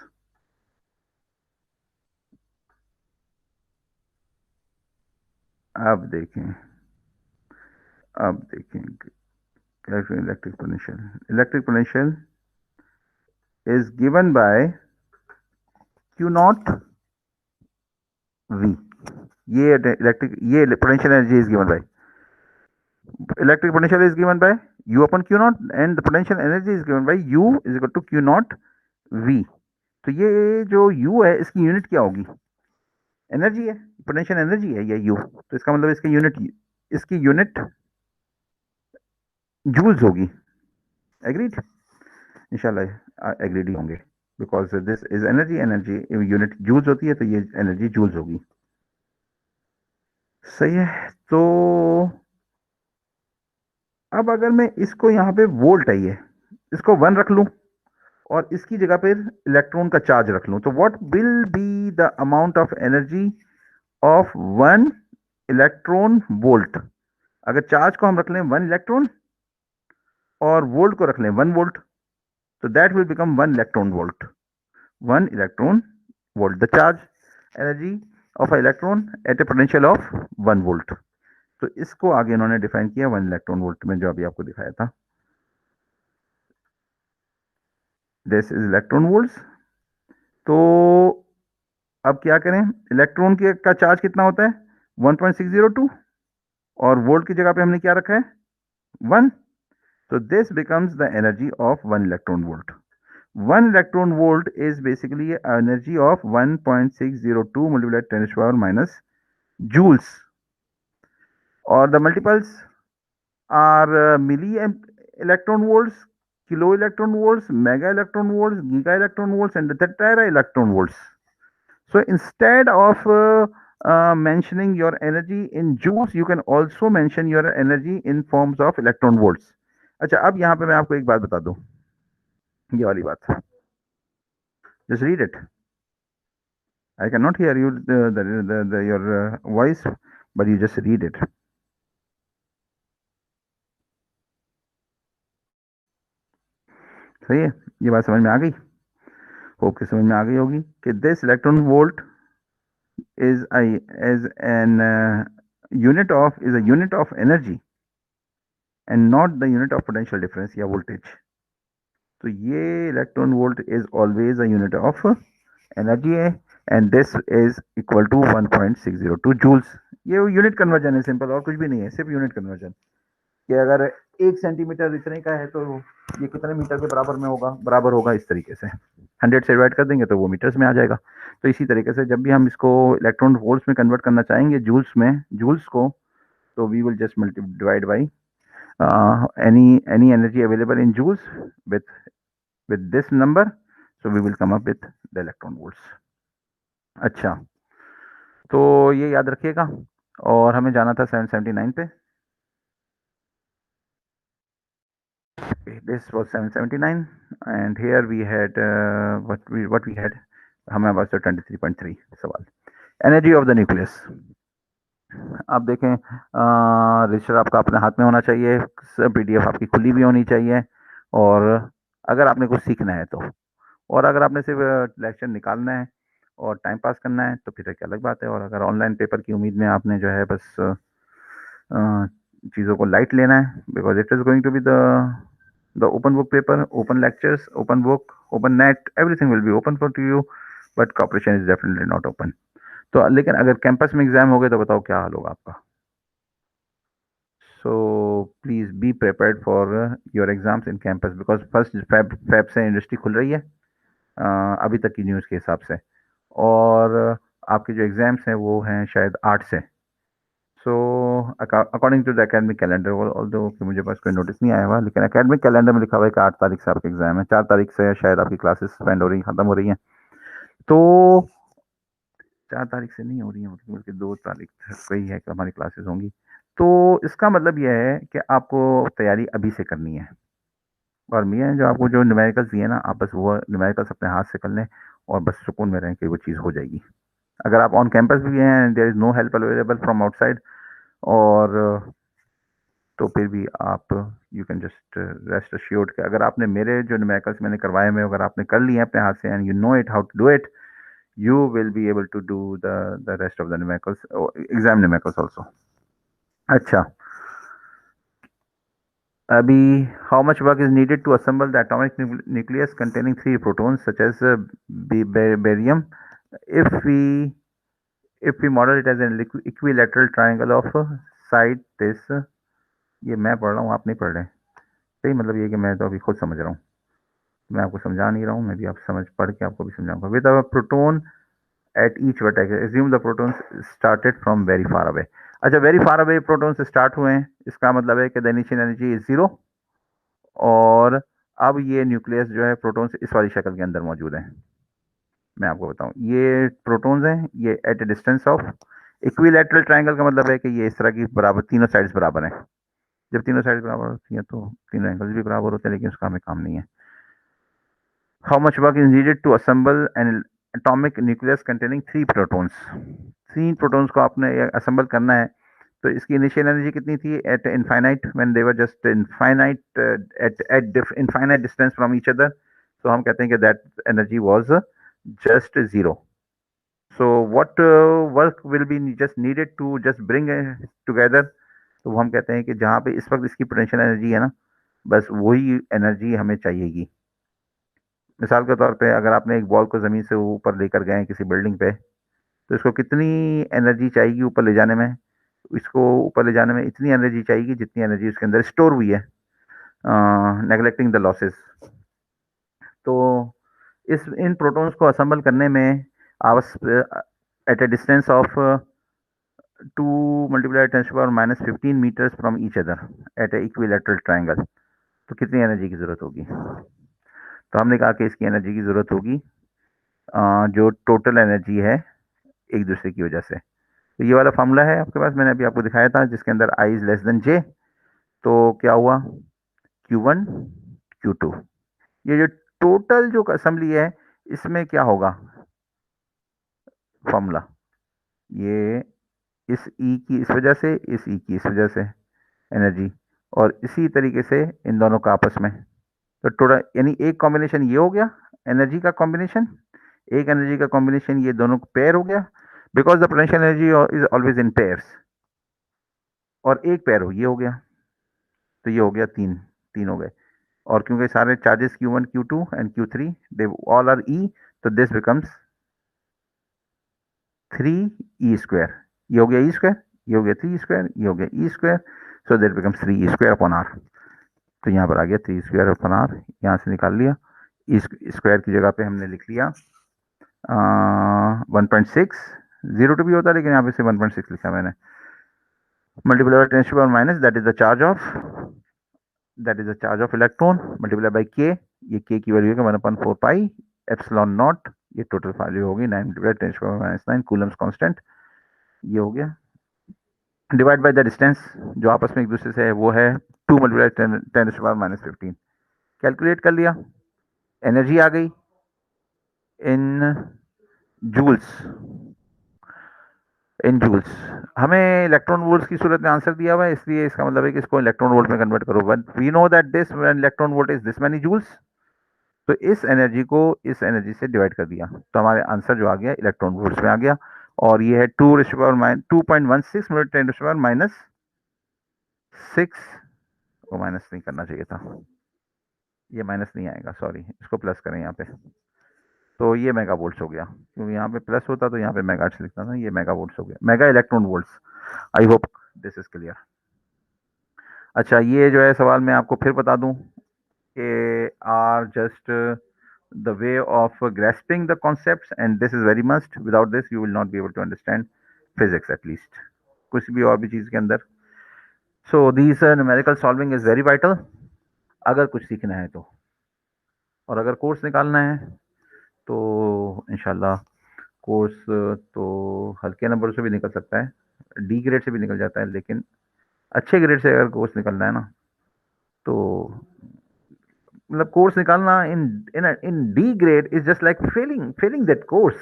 अब देखें, अब देखें electric potential is given by Q naught V. ये potential energy is given by electric potential is given by u upon q naught and the potential energy is given by u is equal to q naught v। तो ये जो u है इसकी यूनिट क्या होगी? एनर्जी है, पोटेंशियल एनर्जी है ये u। तो इसका मतलब इसकी यूनिट जूल्स होगी। एग्रीड? इंशाल्लाह एग्रीड ही होंगे, because this is energy, energy unit joules होती है, तो ये एनर्जी जूल्स होगी। सही है। तो अब अगर मैं इसको यहाँ पे वोल्ट है ये, इसको 1 रख लूं और इसकी जगह पर इलेक्ट्रॉन का चार्ज रख लूं, तो what will be the amount of energy of 1 electron volt? अगर चार्ज को हम रख लें 1 इलेक्ट्रॉन और वोल्ट को रख लें 1 वोल्ट, तो that will become 1 electron volt. 1 electron volt, the charge energy of electron at a potential of 1 volt. तो इसको आगे इन्होंने डिफाइन किया 1 इलेक्ट्रॉन वोल्ट में, जो अभी आपको दिखाया था। This is electron volts. तो अब क्या करें, इलेक्ट्रॉन के का चार्ज कितना होता है? 1.602, और वोल्ट की जगह पे हमने क्या रखा है? 1। तो this becomes the energy of 1 electron volt. 1 electron volt is basically energy of 1.602 multiplied 10 power minus joules, और the multiples are milli electron volts, kilo electron volts, mega electron volts, giga electron volts and tera electron volts. So instead of mentioning your energy in joules, you can also mention your energy in forms of electron volts. अच्छा, अब यहाँ पे मैं आपको एक बात बता दूं, ये वाली बात, just read it. I cannot hear you your voice, but you just read it. सही है, ये बात समझ में आ गई? होप कि समझ में आ गई होगी कि this electron volt is an unit of energy and not the unit of potential difference या voltage। तो ये electron volt is always a unit of energy है, and this is equal to 1.602 joules. ये यूनिट कन्वर्जन है, सिंपल, और कुछ भी नहीं है, सिर्फ यूनिट कन्वर्जन। कि अगर 1 सेंटीमीटर इतने का है तो ये कितने मीटर के बराबर में होगा? बराबर होगा इस तरीके से, 100 से डिवाइड कर देंगे तो वो मीटर्स में आ जाएगा। तो इसी तरीके से जब भी हम इसको इलेक्ट्रॉन वोल्ट्स में कन्वर्ट करना चाहेंगे, जूल्स में, जूल्स को, So we will just divide by any energy available in joules with this number. So we will come up with the electron volts. अच्छा, तो ये याद रखिएगा। और हमें जाना था 779 पे। This was 779 and here we had what we had, हमें was 23.3 सवाल। Energy of the nucleus. आप देखें, रजिस्टर आपका अपने हाथ में होना चाहिए, पीडीएफ आपकी खुली भी होनी चाहिए, और अगर आपने कुछ सीखना है तो, और अगर आपने सिर्फ लेक्चर निकालना है और टाइम पास करना है तो फिर एक अलग बात है। और अगर ऑनलाइन पेपर की उम्मीद में आपने जो है बस चीज़ों को लाइट लेना है, because it is going to be the open book paper, open lectures, open book, open net, everything will be open for to you, but cooperation is definitely not open. तो लेकिन अगर कैंपस में एग्जाम हो गए तो बताओ क्या हाल होगा आपका। So please be prepared for your exams in campus, because first Feb से इंडस्ट्री खुल रही है अभी तक की न्यूज़ के हिसाब से, और आपके जो एग्ज़ाम्स हैं वो हैं शायद 8 से। So according to the academic calendar, although कि मुझे पास कोई नोटिस नहीं आया हुआ, लेकिन एकेडमिक कैलेंडर में लिखा हुआ है कि 8 तारीख से आपके एग्जाम है, 4 तारीख से शायद आपकी क्लासेस स्पेंड हो रही हैं, ख़त्म हो रही हैं। तो 4 तारीख से नहीं हो रही है, बल्कि 2 तारीख तक ही है कि हमारी क्लासेस होंगी। तो इसका मतलब यह है कि आपको तैयारी अभी से करनी है, और मैं जो आपको जो न्यूमेरिकल्स दिए ना, आप बस वो न्यूमेरिकल्स अपने हाथ से कर लें और बस सुकून में रहें कि वो चीज़ हो जाएगी। अगर आप ऑन कैंपस भी हैं, there is no help available from outside, और तो फिर भी आप you can just rest assured कि अगर आपने मेरे जो न्यूमेरिकल्स मैंने करवाए में अगर आपने कर लिए हैं अपने हाथ से, and you know it how to do it, you will be able to do the rest of the numericals, exam numericals also. अच्छा, अभी how much work is needed to assemble the atomic nucleus containing 3 protons such as barium, if we model it as an equilateral triangle of side this, ये मैं पढ़ रहा हूँ, आप नहीं पढ़ रहे सही, मतलब ये कि मैं तो अभी खुद समझ रहा हूँ, मैं आपको समझा नहीं रहा हूँ, मैं भी आप समझ पढ़ के आपको भी समझाऊंगा। With a proton at each vertex, assume the protons started from very far away। अच्छा, very far away प्रोटॉन से स्टार्ट हुए हैं, इसका मतलब है कि द इनिशियल एनर्जी इज 0, और अब ये न्यूक्लियस जो है प्रोटॉन्स इस वाली शक्ल के अंदर मौजूद है। मैं आपको बताऊं, ये प्रोटॉन्स हैं, ये at a distance of, equilateral triangle का मतलब है कि ये इस तरह की बराबर, तीनों साइड्स बराबर हैं। जब तीनों साइड बराबर होती हैं तो तीनों एंगल्स भी बराबर होते हैं, लेकिन उसका हमें काम नहीं है। How much work is needed to assemble an atomic nucleus containing 3 protons. 3 protons को आपने असेंबल करना है, तो इसकी इनिशियल एनर्जी कितनी थी at infinite, when they were just infinite at infinite distance from each other, तो हम कहते हैं कि that energy was just 0। So what work will be just needed to just bring together, तो वो हम कहते हैं कि जहाँ पे इस वक्त इसकी पोटेंशियल एनर्जी है ना, बस वही एनर्जी हमें चाहिएगी। मिसाल के तौर पे अगर आपने एक बॉल को ज़मीन से ऊपर लेकर गए किसी बिल्डिंग पे, तो इसको कितनी एनर्जी चाहिए ऊपर ले जाने में, इसको ऊपर ले जाने में इतनी एनर्जी चाहिए जितनी एनर्जी उसके अंदर स्टोर हुई है, नेगलेक्टिंग द लॉसेस। तो इस इन प्रोटॉन्स को असेंबल करने में at a distance of 2 multiply 10⁻⁻15 meters from each other at a equilateral triangle, तो कितनी एनर्जी की ज़रूरत होगी। तो हमने कहा कि इसकी एनर्जी की ज़रूरत होगी जो टोटल एनर्जी है एक दूसरे की वजह से। तो ये वाला फार्मूला है आपके पास, मैंने अभी आपको दिखाया था, जिसके अंदर I is less then J, तो क्या हुआ Q1 Q2, ये जो टोटल जो असेंबली है इसमें क्या होगा फार्मूला, ये इस E की इस वजह से, इस E की इस वजह से एनर्जी, और इसी तरीके से इन दोनों का आपस में, तो टोटल यानी एक कॉम्बिनेशन ये हो गया एनर्जी का कॉम्बिनेशन, एक एनर्जी का कॉम्बिनेशन ये दोनों पेयर हो गया, because the potential energy is always in pairs, और एक पेयर हो ये हो गया, तो ये हो गया 3 3 हो गए, और क्योंकि सारे charges Q1 Q2 and Q3 they all are E, तो दिस बिकम्स 3E स्क्वायर, ये हो गया E स्क्वायर, ये हो गया 3 स्क्वायर, ये हो गया E square, so that becomes 3E square upon R। तो यहाँ पर आ गया 3 स्क्वायर अपॉन R, यहाँ से निकाल लिया, E स्क्वायर की जगह पे हमने लिख लिया 1.6, 0 टू भी होता है लेकिन यहाँ पे से 1.6 लिखा मैंने, multiplied by 10 to the power minus, that is the charge of electron, multiplied by k, ये k की वैल्यू है 1/4 पाई एप्सिलॉन नॉट, ये टोटल वैल्यू होगी 9 multiplied 10 to the power minus 9 Coulomb's constant, ये हो गया, डिवाइड बाय द डिस्टेंस जो आपस में एक दूसरे से है वो है 2 multiplied 10 to the power minus 15, calculate कर लिया, एनर्जी आ गई इन जूल्स, हमें इलेक्ट्रॉन वोल्ट्स की सूरत में आंसर दिया हुआ है, इसलिए इसका मतलब है कि इसको इलेक्ट्रॉन वोल्ट में कन्वर्ट करो, but we know that this electron volt is this many joules, तो इस एनर्जी को इस एनर्जी से डिवाइड कर दिया, तो हमारे आंसर जो आ गया इलेक्ट्रॉन वोल्ट्स में आ गया, और ये है 2.16 मिनट 10 माइनस 6, वो माइनस नहीं करना चाहिए था, ये माइनस नहीं आएगा, सॉरी, इसको प्लस करें यहाँ पे, तो ये मेगा वोल्ट्स हो गया, क्योंकि यहाँ पे प्लस होता तो यहाँ पे मेगा लिखता था, ये मेगा वोल्ट्स हो गया, mega electron volts. I hope this is clear. अच्छा, ये जो है सवाल मैं आपको फिर बता दूं कि are just the way of grasping the concepts, and this is very must, without this you will not be able to understand physics at least, कुछ भी और भी चीज के अंदर। so these numerical solving is very vital अगर कुछ सीखना है तो, और अगर कोर्स निकालना है तो इंशाल्लाह कोर्स तो हल्के नंबर से भी निकल सकता है, डी ग्रेड से भी निकल जाता है, लेकिन अच्छे ग्रेड से अगर कोर्स निकलना है ना, तो मतलब कोर्स निकालना in D grade is just like failing that course,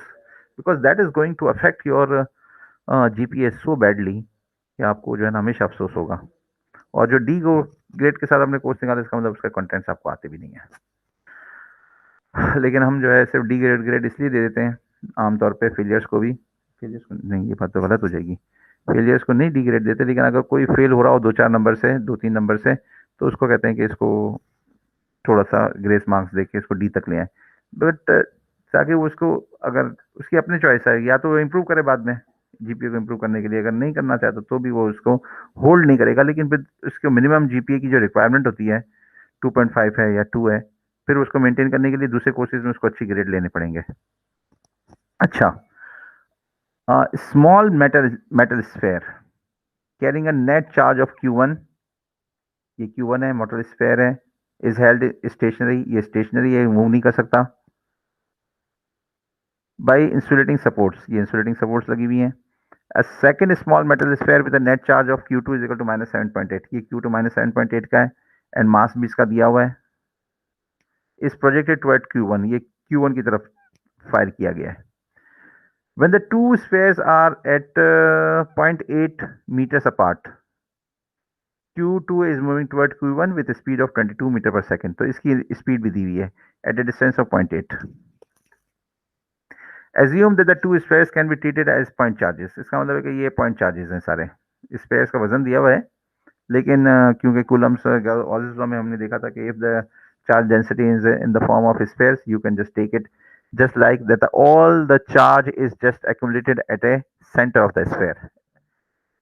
because that is going to affect your GPA so badly कि आपको जो है ना हमेशा अफसोस होगा, और जो डी ग्रेड के साथ आपने कोर्स निकाला इसका मतलब उसका कंटेंट्स आपको आते भी नहीं है, लेकिन हम जो है सिर्फ डी ग्रेड इसलिए दे देते हैं आमतौर पे, फेलियर्स को नहीं, ये बात तो गलत हो जाएगी, फेलियर्स को नहीं डी ग्रेड देते, लेकिन अगर कोई फेल हो रहा हो 2-4 नंबर से, 2-3 नंबर से, तो उसको कहते हैं कि इसको थोड़ा सा ग्रेस मार्क्स देके इसको डी तक ले आए, बट ताकि वो उसको, अगर उसकी अपनी चॉइस है, या तो इम्प्रूव करे बाद में जीपीए को इम्प्रूव करने के लिए, अगर नहीं करना चाहता तो भी वो उसको होल्ड नहीं करेगा, लेकिन फिर उसको मिनिमम जीपीए की जो रिक्वायरमेंट होती है 2.5 है या 2 है, फिर उसको मेंटेन करने के लिए दूसरे कोर्सेज में उसको अच्छी ग्रेड लेने पड़ेंगे। अच्छा, small metal sphere carrying a net charge of Q1, ये Q1 है, मेटल स्फेयर है, इज हेल्ड स्टेशनरी, ये स्टेशनरी है, मूव नहीं कर सकता, बाई इंसुलेटिंग सपोर्ट्स, ये इंसुलेटिंग सपोर्ट्स लगी हुई हैं, a second small metal sphere with a net charge of Q2 is equal to -7.8, ये Q2 -7.8 का है, एंड मास भी इसका दिया हुआ है, इस प्रोजेक्टेड टुवर्ड Q1, ये Q1 की तरफ फायर किया गया है। When the two spheres are at 0.8 meters apart, Q2 is moving toward Q1 with a speed of 22 meter per second, तो इसकी स्पीड भी दी हुई है at a distance of 0.8. Assume that the two spheres can be treated as point charges, इसका मतलब है कि ये point charges हैं सारे, स्पेयर्स का वजन दिया हुआ है, लेकिन क्योंकि कूलम्स ऑल्स लॉ में हमने देखा था कि if the charge density is in the form of spheres you can just take it just like that all the charge is just accumulated at a centre of the sphere,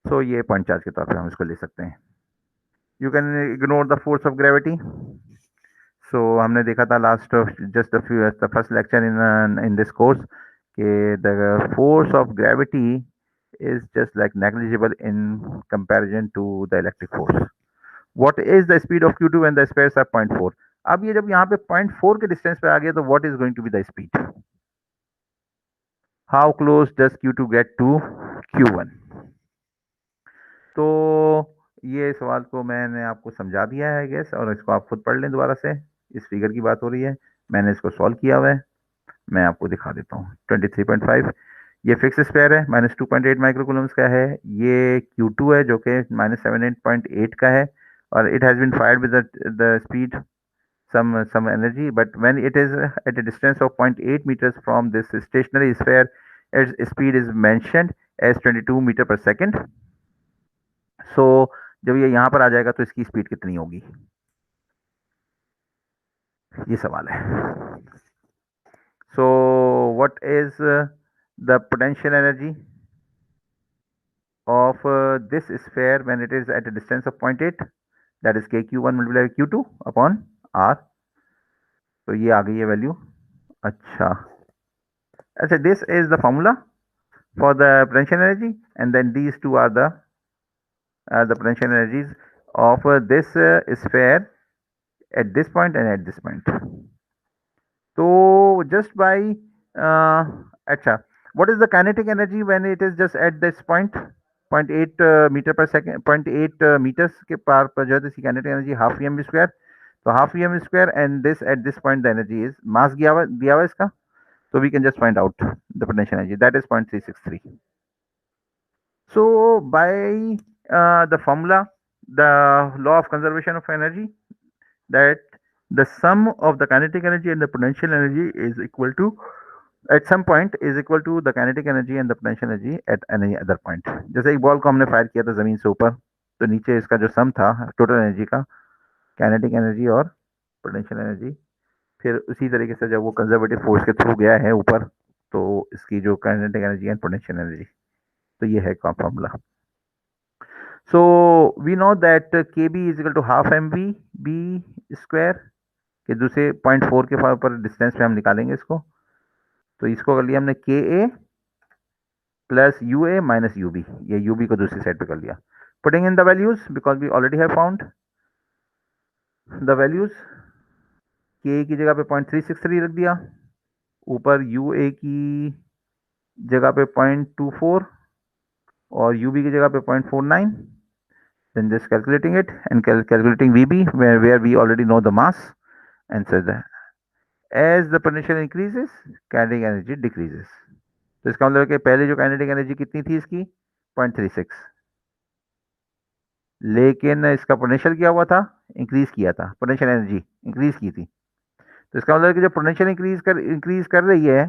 so ये पॉइंट चार्ज के तौर पे हम इसको ले सकते हैं। You can ignore the force of gravity, so हमने देखा था last just the first lecture in this course कि the force of gravity is just like negligible in comparison to the electric force. What is the speed of Q2 when the spares are 0.4? अब ये जब यहाँ पे 0.4 के डिस्टेंस पे आ गया तो what is going to be the speed? How close does Q2 get to Q1? तो ये सवाल को मैंने आपको समझा दिया है गैस, और इसको आप खुद पढ़ लें दोबारा से, इस फिगर की बात हो रही है, मैंने इसको सॉल्व किया हुआ है, मैं आपको दिखा देता हूँ। 23.5 ये फिक्स स्पेयर है, -2.8 माइक्रोकूलम्स का है, ये Q2 है जो कि -78.8 का है, और it has been fired with the speed some energy, but when it is at a distance of 0.8 meters from this stationary sphere, its speed is mentioned as 22 meter per second. so जब ये यहाँ पर आ जाएगा तो इसकी स्पीड कितनी होगी, ये सवाल है। so what is the potential energy of this sphere when it is at a distance of 0.8, that is kq1 multiplied by q2 upon r, तो ये आ गई है वैल्यू। अच्छा, this is the formula for the potential energy, and then these two are the the potential energies of this sphere at this point and at this point. So just by acha, what is the kinetic energy when it is just at this point? 0.8 meter per second, 0.8 meters के पार पर जो है इसकी kinetic energy half m square. तो half m square and this at this point the energy is mass दिया हुआ इसका. So we can just find out the potential energy, that is 0.363. So by the formula, the law of conservation of energy, that the sum of the kinetic energy and the potential energy is equal to, at some point is equal to the kinetic energy and the potential energy at any other point. जैसे एक बॉल को हमने फायर किया था जमीन से ऊपर, तो नीचे इसका जो सम था टोटल एनर्जी का, काइनेटिक एनर्जी और पोटेंशियल एनर्जी, फिर उसी तरीके से जब वो कंजर्वेटिव फोर्स के थ्रू गया है ऊपर, तो इसकी जो kinetic energy and potential energy, तो ये है formula. So we know that kb is equal to half mv b square के दूसरे 0.4 के पर डिस्टेंस पे हम निकालेंगे इसको. तो इसको कर लिया हमने K A plus U A minus U B, ये यू बी को दूसरी साइड पे कर लिया. Putting in the values because we already have found the values. K की जगह पे 0.363 रख दिया, ऊपर यू ए की जगह पे 0.24 और यू बी की जगह पे 0.49. then just calculating it and calculating VB where we already know the mass, and so that as the potential increases kinetic energy decreases. तो इसका मतलब है कि पहले जो काइनेटिक एनर्जी कितनी थी इसकी 0.36, लेकिन इसका पोटेंशियल क्या हुआ था, इंक्रीज किया था, पोटेंशियल एनर्जी इंक्रीज की थी. तो इसका मतलब है कि जब पोटेंशियल इंक्रीज कर रही है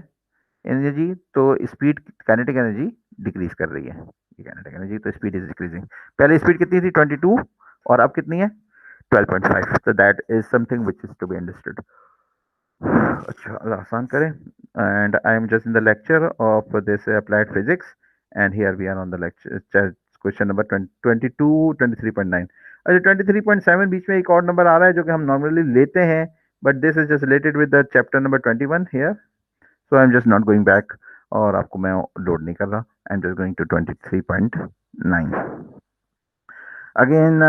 एनर्जी, तो स्पीड काइनेटिक एनर्जी डिक्रीज कर रही है. काइनेटिक एनर्जी तो स्पीड इज डिक्रीजिंग. पहले स्पीड कितनी थी 22 और अब कितनी है 12.5. so that is something which is to be understood. अच्छा अल्लाह आसान करें. and I am just in the lecture of this applied physics, and here we are on the lecture question number 22 23.9. अच्छा 23.7 बीच में एक और नंबर आ रहा है जो कि हम नॉर्मली लेते हैं, but this is just related with the chapter number 21 here, so I'm just not going back और आपको मैं लोड नहीं कर रहा. I'm just going to 23.9 again.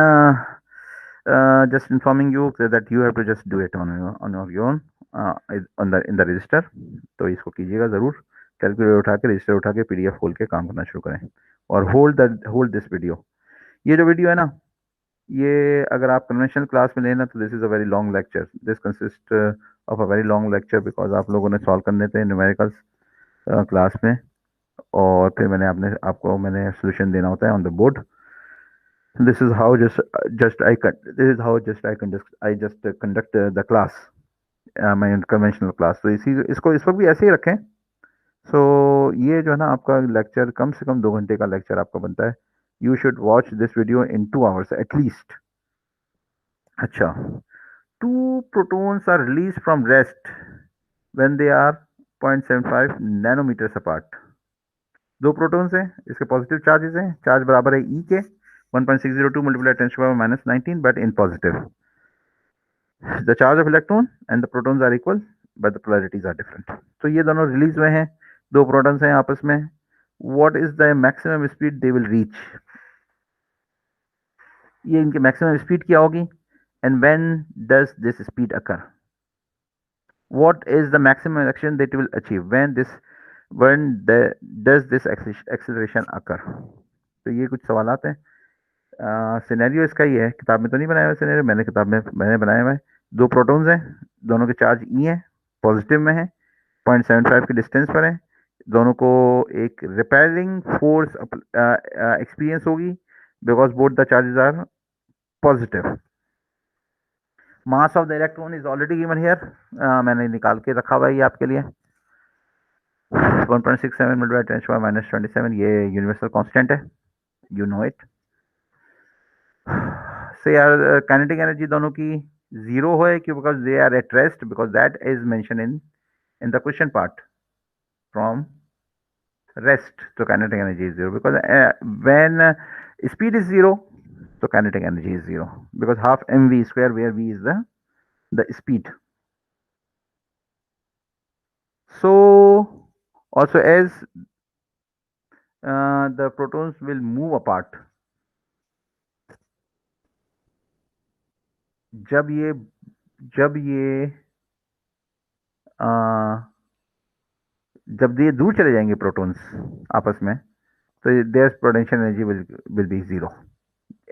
Just informing you that you have to just do it on your own in the register. तो इसको कीजिएगा ज़रूर, कैलकुलेटर उठा के रजिस्टर उठा के PDF खोल के काम करना शुरू करें और होल्ड दिस वीडियो. ये जो वीडियो है ना, ये अगर आप कन्वेंशनल क्लास में लेना तो this is a very long lecture. This consist of a very long lecture because आप लोगों ने सॉल्व करने थे न्यूमेरिकल्स क्लास में, और फिर आपको मैंने सोल्यूशन देना होता है on the board. This is how I just conduct the class, my conventional class. तो इस पर भी ऐसे ही रखें. So ये जो है ना आपका लेक्चर कम से कम 2 घंटे का लेक्चर आपका बनता है. You should watch this video in 2 hours at least. अच्छा, 2 protons are released from rest when they are 0.75 nanometers apart. 2 protons हैं, इसके पॉजिटिव चार्जेस हैं, चार्ज बराबर है ई के 1.602 multiplied 10 to the power minus 19, but in positive. The charge of electron and the protons are equal, but the polarities are different. तो ये दोनों रिलीज हुए हैं, 2 प्रोटॉन्स हैं आपस में. What is the maximum speed they will reach? ये इनकी मैक्सिमम स्पीड क्या होगी? And when does this speed occur? What is the maximum acceleration that will achieve? Does this acceleration occur? तो ये कुछ सवालात हैं. सिनेरियो इसका ही है, किताब में तो नहीं बनाया हुआ सिनेरियो, मैंने बनाया हुआ है. 2 प्रोटॉन्स हैं, दोनों के चार्ज ई है, पॉजिटिव में है, 0.75 के डिस्टेंस पर है. दोनों को एक रिपेलिंग फोर्स एक्सपीरियंस होगी because both the charges are positive. Mass of the electron is already given here, मैंने निकाल के रखा हुआ है ये आपके लिए. 1.67 multiplied 10 to the power minus 27, ये यूनिवर्सल कांस्टेंट है, यू नो इट. So यार काइनेटिक एनर्जी दोनों की 0 है क्यों? Because they are at rest, because that is mention in the question part from rest. तो kinetic energy is 0 because when speed is 0 so kinetic energy is 0 because half mv square where v is the speed. So also as the protons will move apart, जब ये जब ये जब ये दूर चले जाएंगे प्रोटॉन्स आपस में, तो their potential energy will be zero.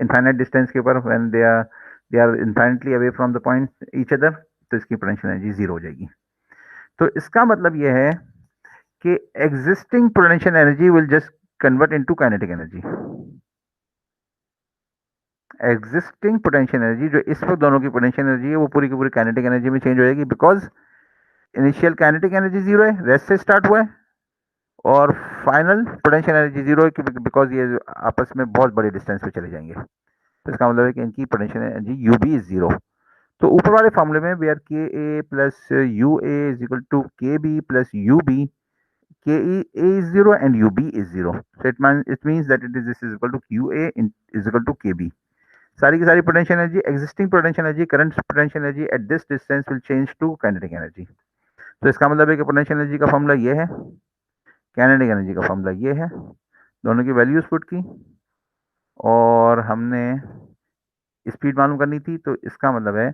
Infinite distance के ऊपर when they are infinitely away from the point each other, तो इसकी पोटेंशियल एनर्जी जीरो हो जाएगी। तो इसका मतलब यह है कि existing potential energy will just convert into kinetic energy. Existing potential energy जो इस वक्त दोनों की पोटेंशियल एनर्जी है वो पूरी की पूरी काइनेटिक एनर्जी में चेंज हो जाएगी, because initial kinetic energy zero है, रेस्ट से स्टार्ट हुआ है, और फाइनल पोटेंशियल एनर्जी जीरो है बिकॉज ये आपस में बहुत बड़ी डिस्टेंस पे चले जाएंगे। तो इसका मतलब है कि इनकी potential energy U B is zero. तो ऊपर वाले फॉर्मूले में we are K A plus U A is equal to K B plus U B, K A is zero and U B is zero, so it means that it is equal to Q A is equal to K B. सारी की सारी potential energy, existing potential energy, current potential energy at this distance will change to kinetic energy. तो इसका मतलब है कि पोटेंशियल एनर्जी का फॉर्मूला ये है, काइनेटिक एनर्जी का फॉर्मूला ये है, दोनों की वैल्यूज पुट की और हमने स्पीड मालूम करनी थी। तो इसका मतलब है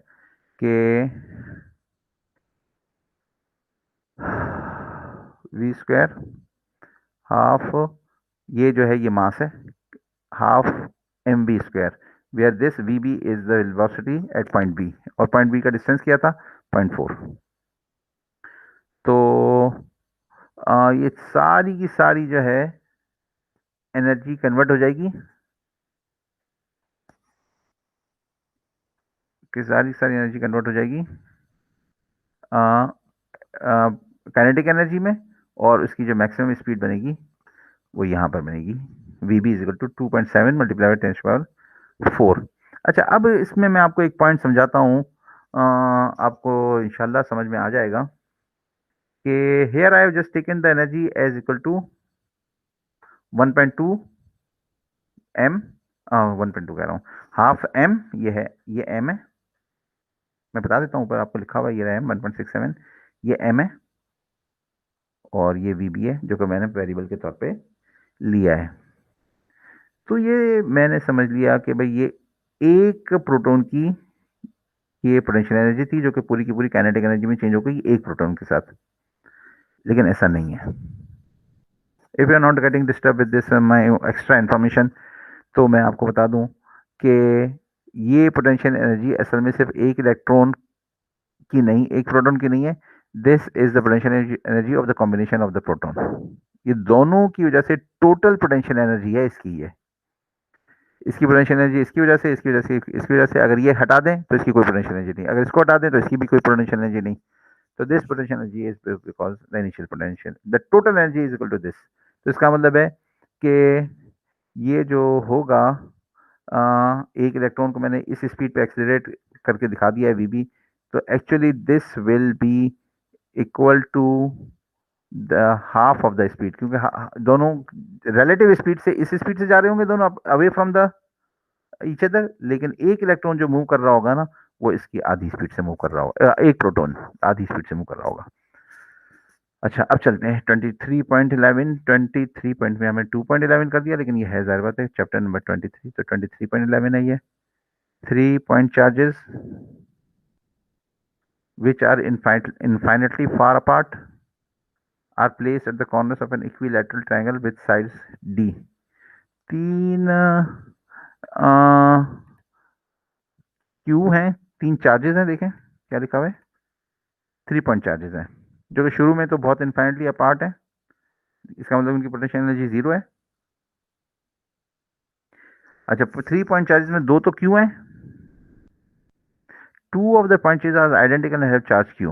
कि वी स्क्वायर हाफ, ये जो है ये मास है, half M B square, where this V B is the velocity at point B, और पॉइंट बी का डिस्टेंस क्या था 0.4। तो ये सारी की सारी जो है एनर्जी कन्वर्ट हो जाएगी, कि सारी सारी एनर्जी कन्वर्ट हो जाएगी काइनेटिक एनर्जी में, और उसकी जो मैक्सिमम स्पीड बनेगी वो यहाँ पर बनेगी, V B is equal to 2.7 multiply by 10⁴। अच्छा, अब इसमें मैं आपको एक पॉइंट समझाता हूँ, आपको इंशाल्लाह समझ में आ जाएगा कि here I have just taken the energy as equal to 1.2 M, 1.2 कह रहा हूँ, हाफ एम, ये है, ये एम है, मैं बता देता हूँ ऊपर आपको लिखा हुआ है, ये एम 1.67, ये एम है, और ये वी बी है जो कि मैंने वेरिएबल के तौर पे लिया है। तो ये मैंने समझ लिया कि भाई ये एक प्रोटॉन की ये पोटेंशियल एनर्जी थी जो कि पूरी की पूरी काइनेटिक एनर्जी में चेंज हो गई एक प्रोटॉन के साथ, लेकिन ऐसा नहीं है। If you are not getting disturb with this my extra information, तो मैं आपको बता दूं कि ये पोटेंशियल एनर्जी असल में सिर्फ एक इलेक्ट्रॉन की नहीं, एक प्रोटॉन की नहीं है, this is the potential energy of the combination of the proton. ये दोनों की वजह से टोटल पोटेंशियल एनर्जी है इसकी, है इसकी पोटेंशियल एनर्जी, इसकी वजह से, इसकी वजह से, इसकी वजह से, अगर ये हटा दें तो इसकी कोई पोटेंशियल एनर्जी नहीं, अगर इसको हटा दें तो इसकी भी कोई पोटेंशियल एनर्जी नहीं। तो this potential energy is because the initial potential, the total energy is equal to this. तो इसका मतलब है कि ये जो होगा, एक इलेक्ट्रॉन को मैंने इस स्पीड पे एक्सीलरेट करके दिखा दिया है वीबी, तो actually this will be equal to the half of the speed, क्योंकि दोनों रिलेटिव स्पीड से, इस स्पीड से जा रहे होंगे दोनों away from the each other, लेकिन एक इलेक्ट्रॉन जो मूव कर रहा होगा ना, वो इसकी आधी स्पीड से मूव कर रहा होगा, एक प्रोटॉन आधी स्पीड से मूव कर रहा होगा। अच्छा, अब चलते हैं 23.11, 23 पॉइंट में हमें 2.11 कर दिया, लेकिन ये है जाहिर बात है चैप्टर नंबर 23, तो 23.11 है ये। 3 point charges which are infinitely far apart are placed at the corners of an equilateral triangle with sides D। तीन क्यू हैं, तीन चार्जेस हैं, देखें क्या लिखा हुआ है, 3 पॉइंट चार्जेस हैं जो कि शुरू में तो बहुत इन्फाइनेटली अपार्ट है, इसका मतलब उनकी पोटेंशियल एनर्जी जीरो है। अच्छा, 3 पॉइंट चार्जेस में दो तो क्यू हैं, 2 of the punches are identical and have charge q।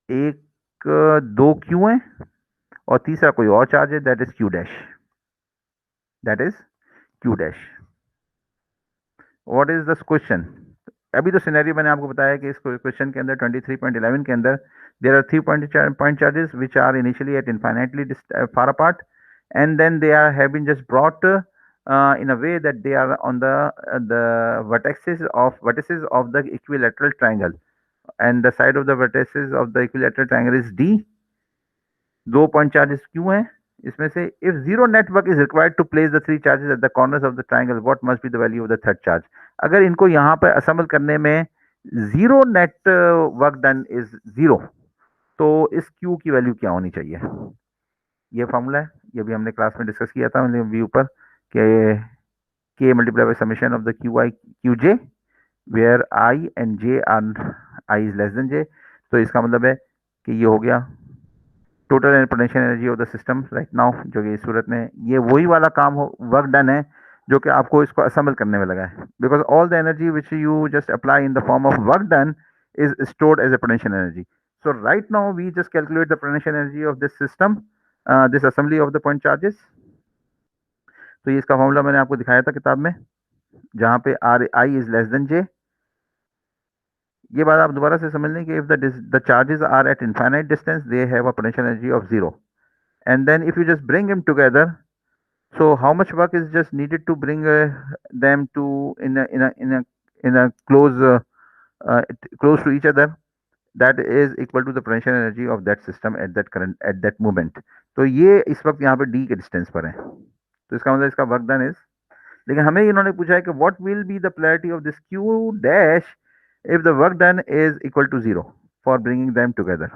एक दो क्यू हैं और तीसरा कोई और चार्ज है, that is Q dash, that is Q dash. What is the question? अभी तो सिनेरियो मैंने आपको बताया कि इस क्वेश्चन के अंदर 23.11 के अंदर there are 3 point charges which are initially at infinitely far apart, and then they have been just brought in a way that they are on the vertices of the equilateral triangle, and the side of the vertices of the equilateral triangle is D। 2 point charges क्यों हैं? इसमें से if zero net work is required to place the three charges at the corners of the triangle what must be the value of the third charge. अगर इनको यहाँ पर असेंबल करने में zero net work done is zero, तो इस क्यू की वैल्यू क्या होनी चाहिए? ये फॉर्मूला है, ये भी हमने क्लास में डिस्कस किया था मैंने व्यू पर कि k multiply by summation of the Q I Q J where I and J are I is less than J. तो इसका मतलब है कि ये हो गया total and potential energy of the system right now, जो कि इस सूरत में ये वही वाला काम हो वर्क डन है जो कि आपको इसको असेंबल करने में लगा है, because all the energy which you just apply in the form of work done is stored as a potential energy. So right now we just calculate the potential energy of this system, this assembly of the point charges. तो ये इसका फॉर्मूला मैंने आपको दिखाया था किताब में, जहाँ पे are I is less than J. ये बात आप दोबारा से समझ लें कि if the charges are at infinite distance they have a potential energy of zero, and then if you just bring them together, so how much work is just needed to bring them to in a close to each other, that is equal to the potential energy of that system at that current at that moment. तो ये इस वक्त यहाँ पे d के डिस्टेंस पर है, तो इसका मतलब इसका वर्क डन इज, लेकिन हमें इन्होंने पूछा है कि what will be the polarity of this q dash if the work done is equal to zero for bringing them together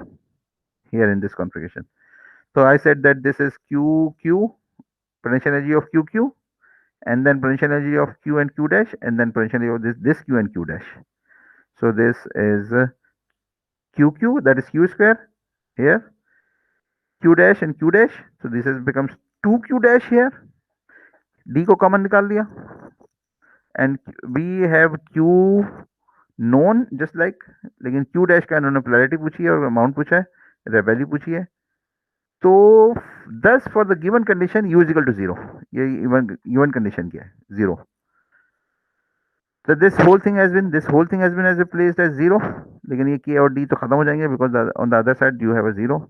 here in this configuration. So I said that this is q potential energy of q and then potential energy of q and q dash, and then potential energy of this q and q dash. So this is q that is q square here, q dash and q dash, so this is becomes 2q dash here, d को कॉमन निकाल लिया, and we have q known just like, लेकिन q dash का इन्होंने पोलैरिटी पूछी है और अमाउंट पूछा है, वैल्यू पूछी है। तो thus for the given condition u is equal to 0, ये given कंडीशन क्या है? 0. So this whole thing has been as replaced as 0, लेकिन ये k और d तो खत्म हो जाएंगे because on the other side you have a 0,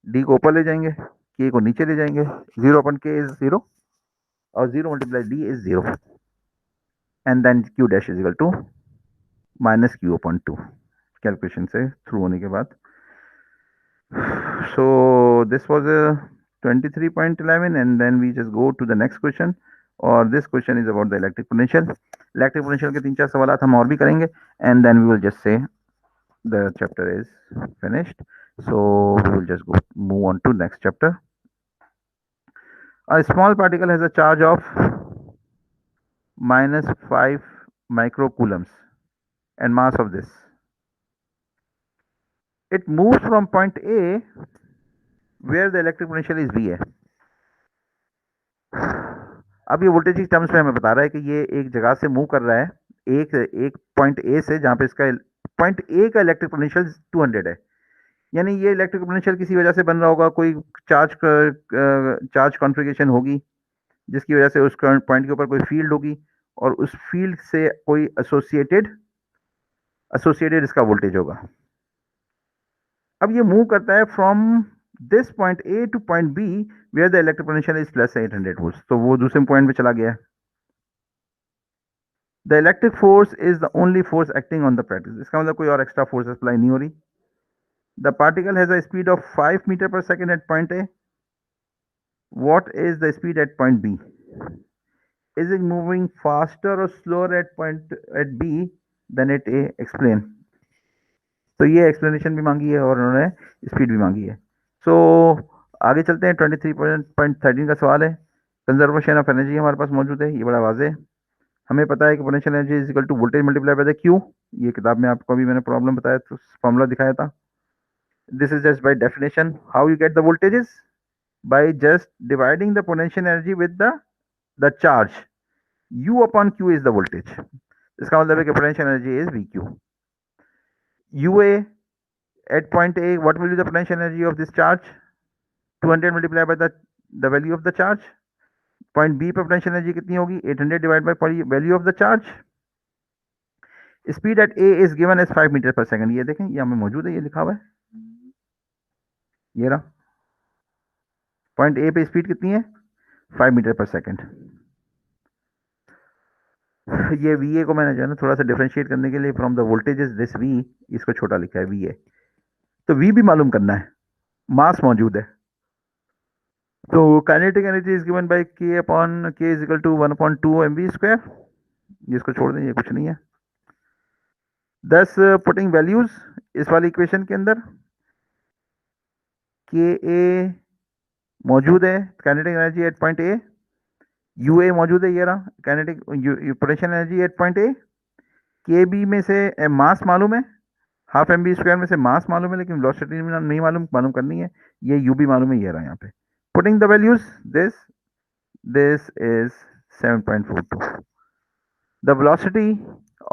d को ऊपर ले जाएंगे, k को नीचे ले जाएंगे, 0 upon k is 0 और 0 multiplied d is 0, and then q dash is equal to minus q upon 2 calculation से थ्रू होने के बाद। So this was a 23.11, and then we just go to the next question, or this question is about the electric potential. Electric potential के 3-4 सवाल हम और भी करेंगे, and then we will just say the chapter is finished. So we will just move on to next chapter. A small particle has a charge of -5 microcoulombs and mass of this. It moves from point A where the electric potential is V है। अब ये वोल्टेज की टर्म्स में हमें बता रहा है कि ये एक जगह से मूव कर रहा है, एक पॉइंट ए से, जहां पे इसका पॉइंट ए का इलेक्ट्रिक पोटेंशियल 200 है, यानी ये इलेक्ट्रिक पोटेंशियल किसी वजह से बन रहा होगा, कोई चार्ज कॉन्फ़िगरेशन होगी जिसकी वजह से उस पॉइंट के ऊपर कोई फील्ड होगी, और उस फील्ड से कोई एसोसिएटेड इसका वोल्टेज होगा। अब ये मूव करता है from this point A to point B where the electric potential is plus 800 volt, तो वो दूसरे पॉइंट पे चला गया है। The electric force is the only force acting on the particle, इसका मतलब कोई और एक्स्ट्रा फोर्स अप्लाई नहीं हो रही। The particle has a speed of 5 metre पर second at point A, what is the speed at point B? Is it moving faster और slower at B than at A? Explain. तो ये एक्सप्लेनेशन भी मांगी है और उन्होंने स्पीड भी मांगी है। सो आगे चलते हैं, 23.13 का सवाल है। कंजर्वेशन ऑफ एनर्जी हमारे पास मौजूद है, ये बड़ा वाजे। हमें पता है कि potential energy is equal to voltage multiply by the Q, ये किताब में आपको अभी मैंने प्रॉब्लम बताया तो फॉर्मूला दिखाया था। This is just by definition how you get the voltages, by just dividing the potential energy with the charge, u upon q is the voltage. इसका मतलब है कि potential energy is vq। ua at point A, what will be the potential energy of this charge? 200 multiplied by the value of the charge. Point B पर potential energy कितनी होगी? 800 divided by value of the charge. Speed at A is given as 5 metre पर सेकंड, ये देखें ये हमें मौजूद है, ये लिखा हुआ है, ये रहा। पॉइंट ए पे स्पीड कितनी है? 5 मीटर पर सेकंड। ये वी ए को मैंने जो है ना थोड़ा सा डिफरेंशिएट करने के लिए from the voltages this V, इसको छोटा लिखा है वी ए। तो वी भी मालूम करना है, मास मौजूद है, तो kinetic energy is given bye के अपॉन के इज इक्वल टू 1/2 mv²। इसको छोड़ दें, ये कुछ नहीं है। 10 पुटिंग वैल्यूज इस वाली इक्वेशन के अंदर, के ए मौजूद है kinetic energy at point A, U A मौजूद है, ये रहा kinetic potential energy at point A, K B में से मास मालूम है, हाफ एम बी स्क्वायर में से मास मालूम है, लेकिन वेलोसिटी नहीं मालूम, मालूम करनी है। ये यू भी मालूम है, ये रहा यहाँ पे। Putting the values, this this is 7.42। The velocity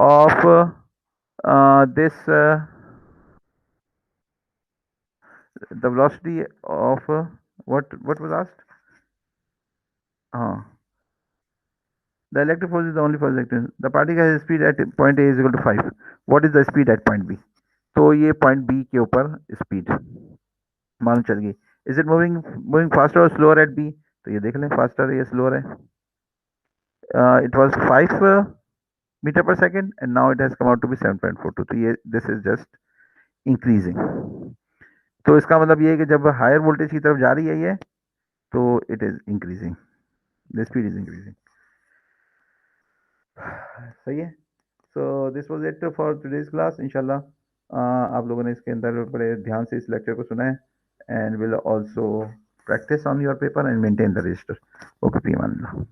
of this the velocity of what was asked? The electric force is the only force acting. The particle has a speed at point A is equal to 5. What is the speed at point B? तो ये पॉइंट बी के ऊपर स्पीड मालूम चल गई। इज इट मूविंग फास्टर और स्लोअर एट बी? तो ये देख लें, फास्टर है या स्लोअर है। इट वाज 5 मीटर पर second and now it has come out to be 7.42। तो ये दिस इज जस्ट इंक्रीजिंग। तो इसका मतलब ये है कि जब हायर वोल्टेज की तरफ जा रही है ये, तो it is increasing, the speed is increasing. सही है। So this was it for today's class. इंशाल्लाह आप लोगों ने इसके अंदर बड़े ध्यान से इस लेक्चर को सुना है, and will also practice on your paper and maintain the register. Okay, P मान लो।